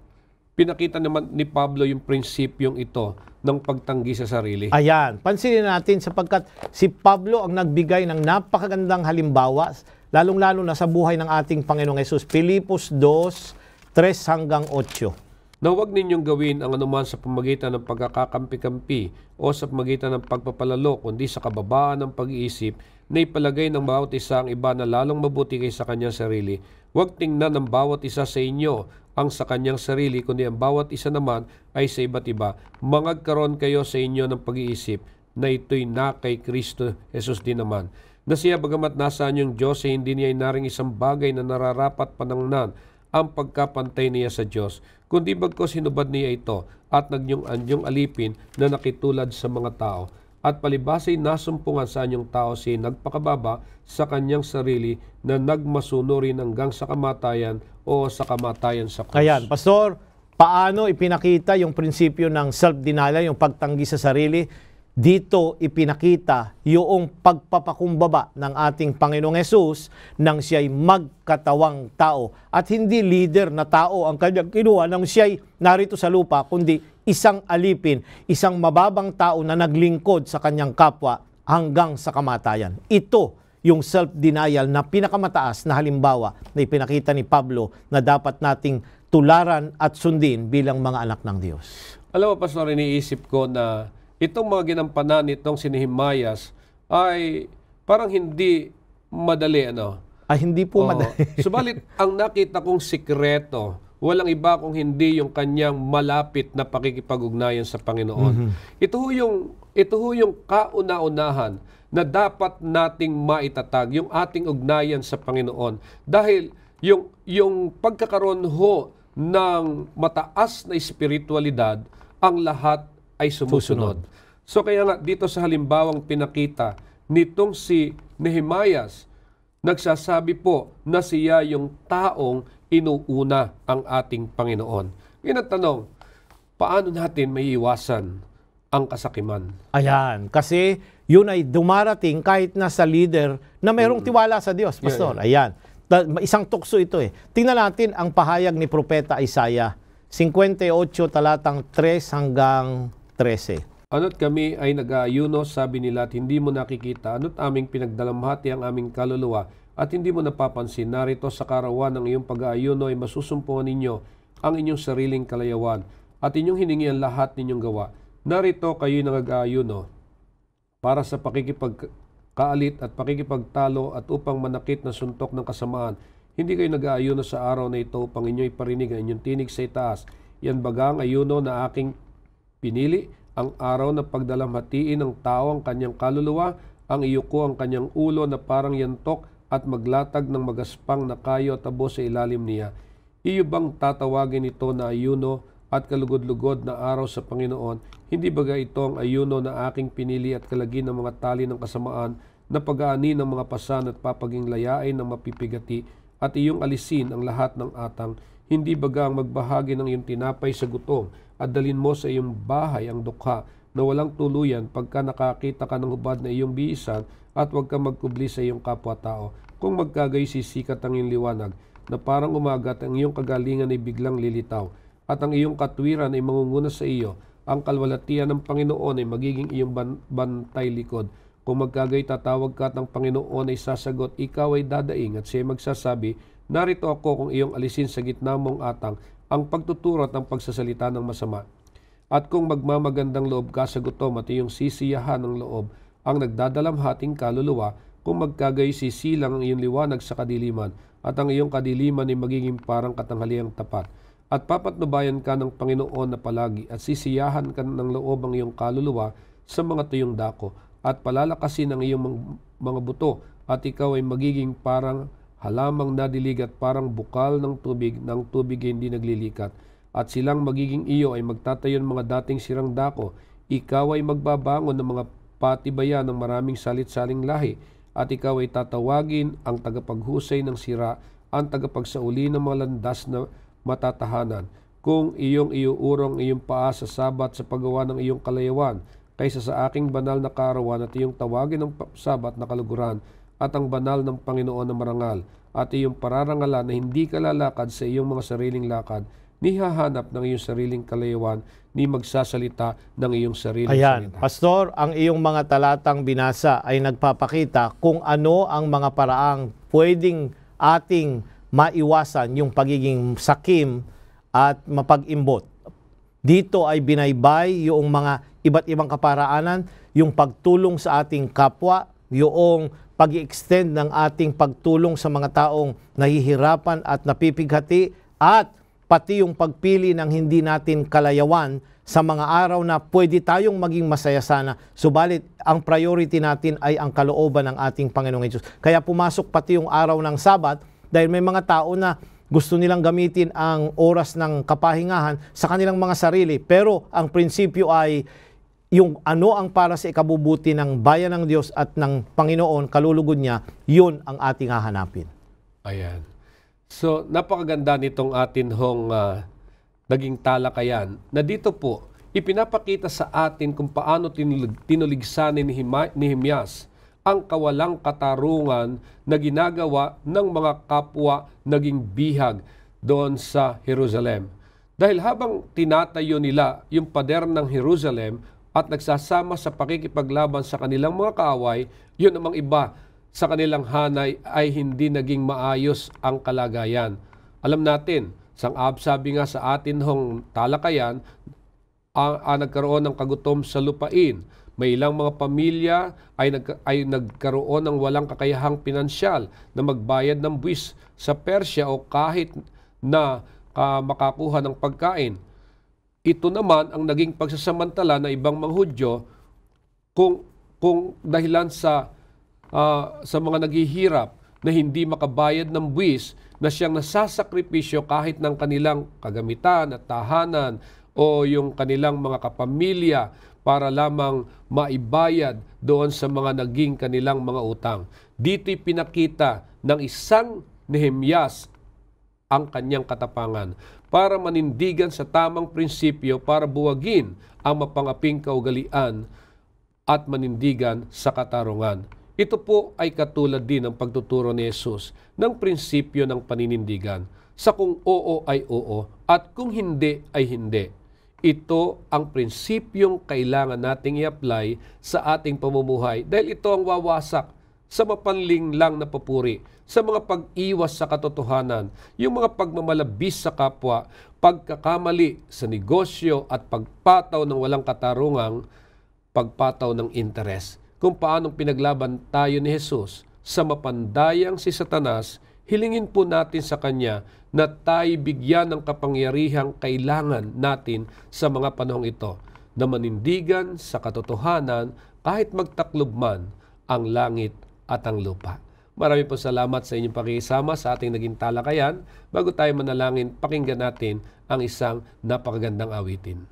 [SPEAKER 1] pinakita naman ni Pablo yung prinsipyong ito ng pagtanggi sa sarili?
[SPEAKER 2] Ayan, pansinin natin sapagkat si Pablo ang nagbigay ng napakagandang halimbawa, lalong-lalo na sa buhay ng ating Panginoong Hesus. Filipos 2:3-8.
[SPEAKER 1] Na huwag ninyong gawin ang anuman sa pamagitan ng pagkakakampi-kampi o sa pamagitan ng pagpapalalo, kundi sa kababaan ng pag-iisip na ipalagay ng bawat isa ang iba na lalong mabuti kaysa kanyang sarili. Huwag tingnan ng bawat isa sa inyo ang sa kanyang sarili, kundi ang bawat isa naman ay sa iba't iba. Mangagkaroon kayo sa inyo ng pag-iisip na ito'y na kay Kristo Jesus din naman. Na siya bagamat nasaan yung Diyos, hindi niya inaring isang bagay na nararapat panangnan ang pagkapantay niya sa Diyos, kundi bagkos hinubad niya ito at nagyong alipin na nakitulad sa mga tao. At palibasay nasumpungan sa anyong tao siya nagpakababa sa kanyang sarili na nagmasuno rin hanggang sa kamatayan o sa kamatayan sa krus.
[SPEAKER 2] Ayan, Pastor, paano ipinakita yung prinsipyo ng self-denial, yung pagtanggi sa sarili? Dito ipinakita yung pagpapakumbaba ng ating Panginoong Hesus nang siya'y magkatawang tao at hindi leader na tao ang kanyang kinuha nang siya'y narito sa lupa, kundi isang alipin, isang mababang tao na naglingkod sa kanyang kapwa hanggang sa kamatayan. Ito yung self-denial na pinakamataas na halimbawa na ipinakita ni Pablo na dapat nating tularan at sundin bilang mga anak ng Diyos.
[SPEAKER 1] Alam mo, Pastor, iniisip ko na itong mga ginampanan nitong si Nehemias ay parang hindi madali, ano?
[SPEAKER 2] Hindi po madali.
[SPEAKER 1] Subalit, ang nakita kong sikreto, walang iba kung hindi yung kanyang malapit na pakikipag-ugnayan sa Panginoon. Ito ho yung kauna-unahan na dapat nating maitatag, yung ating ugnayan sa Panginoon. Dahil yung pagkakaroon ho ng mataas na espiritualidad, ang lahat ay sumusunod. So kaya nga dito sa halimbawang pinakita nitong si Nehemias, nagsasabi po na siya yung taong inuuna ang ating Panginoon. Ngayon ang tanong, paano natin maiiwasan ang kasakiman?
[SPEAKER 2] Ayan, kasi yun ay dumarating kahit na sa leader na mayroong tiwala sa Diyos, Pastor. Ayan, isang tukso ito eh. Tingnan natin ang pahayag ni Propeta Isaiah, 58 talatang 3-13.
[SPEAKER 1] Ano't kami ay nag-aayuno, sabi nila, at hindi mo nakikita. Ano't aming pinagdalamhati ang aming kaluluwa at hindi mo napapansin. Narito sa karawan ng iyong pag-aayuno ay masusumpungan ninyo ang inyong sariling kalayawan at inyong hiningi ang lahat ninyong gawa. Narito kayo'y nag-aayuno para sa pakikipagkaalit at pakikipagtalo at upang manakit na suntok ng kasamaan. Hindi kayo nag-aayuno sa araw na ito upang inyo'y parinig ang inyong tinig sa itaas. Yan bagang ayuno na aking pinili, ang araw na pagdalamhatiin ng tao ang kanyang kaluluwa, ang iyuko ang kanyang ulo na parang yantok at maglatag ng magaspang na kayo at abo sa ilalim niya. Iyo bang tatawagin ito na ayuno at kalugod-lugod na araw sa Panginoon? Hindi baga ito ang ayuno na aking pinili at kalagi ng mga tali ng kasamaan na pag-aani ng mga pasan at papaging layain ng mapipigati at iyong alisin ang lahat ng atang? Hindi baga ang magbahagi ng iyong tinapay sa gutom at dalin mo sa iyong bahay ang dukha na walang tuluyan pagka nakakita ka ng hubad na iyong biisan at huwag ka magkubli sa iyong kapwa-tao. Kung magkagay sisikat ang iyong liwanag na parang umagat, ang iyong kagalingan ay biglang lilitaw at ang iyong katwiran ay mangunguna sa iyo. Ang kalwalatian ng Panginoon ay magiging iyong bantay likod. Kung magkagay tatawag ka at ang Panginoon ay sasagot, ikaw ay dadaing at siya magsasabi, narito ako kung iyong alisin sa gitna mong atang ang pagtuturo at ang pagsasalita ng masama. At kung magmamagandang loob ka sa gutom at iyong sisiyahan ng loob ang nagdadalamhating kaluluwa, kung magkagay sisilang ang iyong liwanag sa kadiliman at ang iyong kadiliman ay magiging parang katanghaliang tapat. At papatnubayan ka ng Panginoon na palagi at sisiyahan ka ng loob ang iyong kaluluwa sa mga tuyong dako at palalakasin ang iyong mga buto at ikaw ay magiging parang halamang nadilig at parang bukal ng tubig ay hindi naglilikat. At silang magiging iyo ay magtatayo ng mga dating sirang dako. Ikaw ay magbabangon ng mga patibayan ng maraming salit-saling lahi, at ikaw ay tatawagin ang tagapaghusay ng sira, ang tagapagsauli ng mga landas na matatahanan. Kung iyong iuurong iyong paa sa sabat sa paggawa ng iyong kalayawan, kaysa sa aking banal na kaarawan, at iyong tawagin ng sabat na kaluguran, at ang banal ng Panginoon na marangal, at iyong pararangalan na hindi ka lalakad sa iyong mga sariling lakad, ni hahanap ng iyong sariling kalayawan, ni magsasalita ng iyong sariling
[SPEAKER 2] Ayan,
[SPEAKER 1] salita.
[SPEAKER 2] Pastor, ang iyong mga talatang binasa ay nagpapakita kung ano ang mga paraang pwedeng ating maiwasan yung pagiging sakim at mapag-imbot. Dito ay binaybay yung mga iba't ibang kaparaanan, yung pagtulong sa ating kapwa, yung pag-extend ng ating pagtulong sa mga taong nahihirapan at napipighati, at pati yung pagpili ng hindi natin kalayawan sa mga araw na pwede tayong maging masaya sana. Subalit, ang priority natin ay ang kalooban ng ating Panginoong Hesus. Kaya pumasok pati yung araw ng Sabat, dahil may mga tao na gusto nilang gamitin ang oras ng kapahingahan sa kanilang mga sarili. Pero ang prinsipyo ay yung ano ang para sa ikabubuti ng bayan ng Diyos at ng Panginoon, kalulugod niya, yun ang ating hahanapin.
[SPEAKER 1] Ayan. So, napakaganda nitong atin hong naging talakayan na dito po, ipinapakita sa atin kung paano tinuligsan ni Nehemias ang kawalang katarungan na ginagawa ng mga kapwa naging bihag doon sa Jerusalem. Dahil habang tinatayo nila yung pader ng Jerusalem at nagsasama sa pakikipaglaban sa kanilang mga kaaway, yun namang iba sa kanilang hanay ay hindi naging maayos ang kalagayan. Alam natin, sabi nga sa atin hong talakayan, nagkaroon ng kagutom sa lupain. May ilang mga pamilya ay nagkaroon ng walang kakayahang pinansyal na magbayad ng buwis sa Persya o kahit na makakuha ng pagkain. Ito naman ang naging pagsasamantala na ibang mga Hudyo kung dahilan sa mga naghihirap na hindi makabayad ng buwis, na siyang nasasakripisyo kahit ng kanilang kagamitan at tahanan o yung kanilang mga kapamilya para lamang maibayad doon sa mga naging kanilang mga utang. Dito'y pinakita ng isang Nehemias ang kanyang katapangan para manindigan sa tamang prinsipyo, para buwagin ang mapangaping kaugalian at manindigan sa katarungan. Ito po ay katulad din ng pagtuturo ni Jesus ng prinsipyo ng paninindigan. Sa kung oo ay oo at kung hindi ay hindi. Ito ang prinsipyong kailangan nating i-apply sa ating pamumuhay dahil ito ang wawasak sa mapanling lang na papuri, sa mga pag-iwas sa katotohanan, yung mga pagmamalabis sa kapwa, pagkakamali sa negosyo at pagpataw ng walang katarungang pagpataw ng interes. Kung paanong pinaglaban tayo ni Jesus sa mapandayang si Satanas, hilingin po natin sa Kanya na tayo bigyan ng kapangyarihang kailangan natin sa mga panahong ito, na manindigan sa katotohanan kahit magtaklob man ang langit at ang lupa. Maraming po salamat sa inyong pakikisama sa ating naging talakayan. Bago tayo manalangin, pakinggan natin ang isang napakagandang awitin.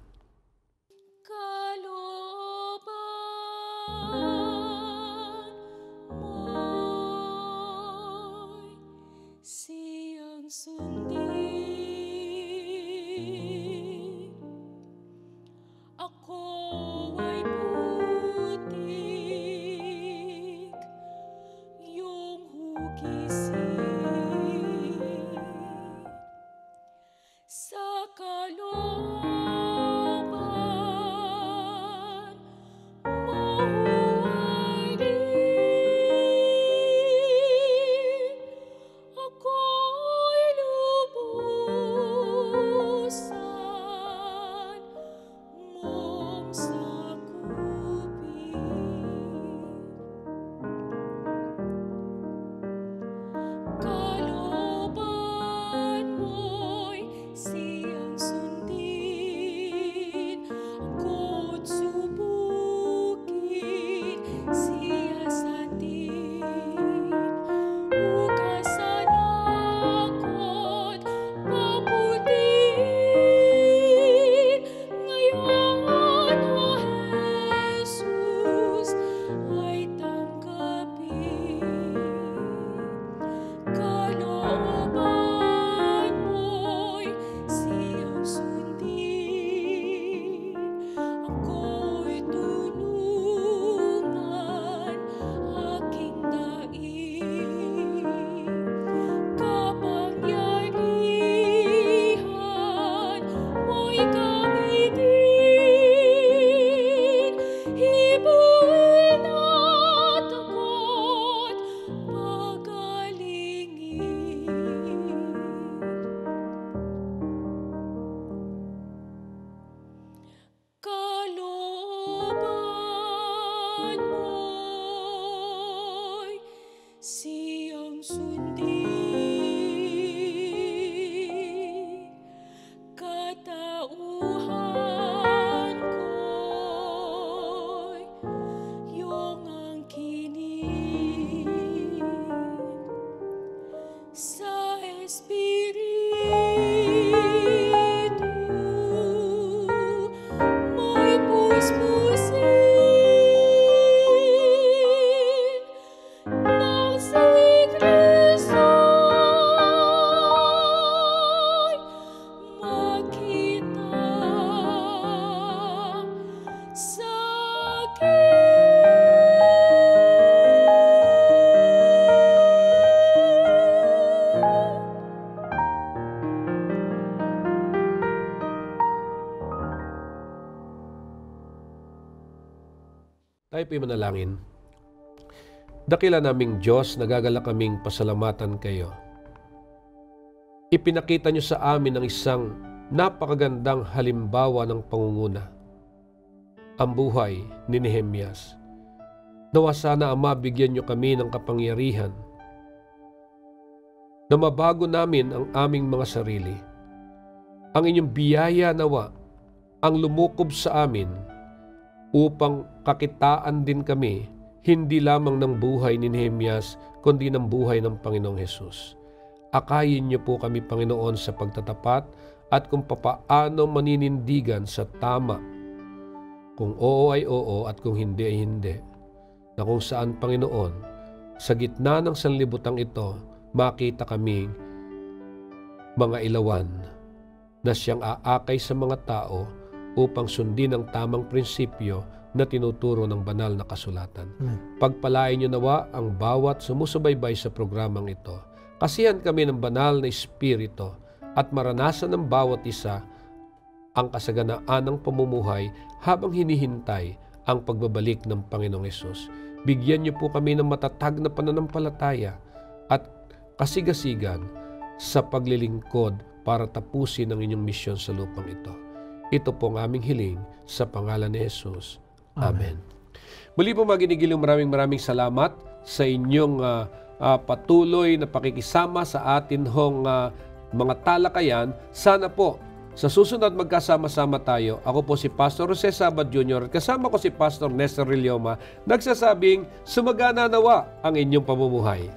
[SPEAKER 3] mo'y siyang sundin. Katauhan ko'y iyong angkinin. Sa Espiritu mo'y puspusin nang si Kristo'y makita sa akin.
[SPEAKER 1] Tayo po'y manalangin. Dakila naming Diyos, nagagalak kaming pasalamatan kayo. Ipinakita niyo sa amin ang isang napakagandang halimbawa ng pangunguna. Ang buhay ni Nehemias. Nawa sana, Ama, bigyan niyo kami ng kapangyarihan na mabago namin ang aming mga sarili. Ang inyong biyaya nawa ang lumukob sa amin upang kakitaan din kami, hindi lamang ng buhay ni Nehemias, kundi ng buhay ng Panginoong Hesus. Akayin niyo po kami, Panginoon, sa pagtatapat at kung papaano maninindigan sa tama. Kung oo ay oo at kung hindi ay hindi. Na kung saan, Panginoon, sa gitna ng sanlibutang ito, makita kaming mga ilawan na siyang aakay sa mga tao upang sundin ang tamang prinsipyo na tinuturo ng banal na kasulatan. Pagpalain niyo nawa ang bawat sumusubaybay sa programang ito. Kasihan kami ng banal na Espiritu at maranasan ng bawat isa ang kasaganaan ng pamumuhay habang hinihintay ang pagbabalik ng Panginoong Hesus. Bigyan niyo po kami ng matatag na pananampalataya at kasigasigan sa paglilingkod para tapusin ang inyong misyon sa lupang ito. Ito po ang aming hiling sa pangalan ni Jesus. Amen. Muli po maginigiling, maraming salamat sa inyong patuloy na pakikisama sa atin hong mga talakayan. Sana po sa susunod magkasama-sama tayo. Ako po si Pastor Jose Sabat Jr. Kasama ko si Pastor Nestor Rillioma, nagsasabing sumagana nawa ang inyong pamumuhay.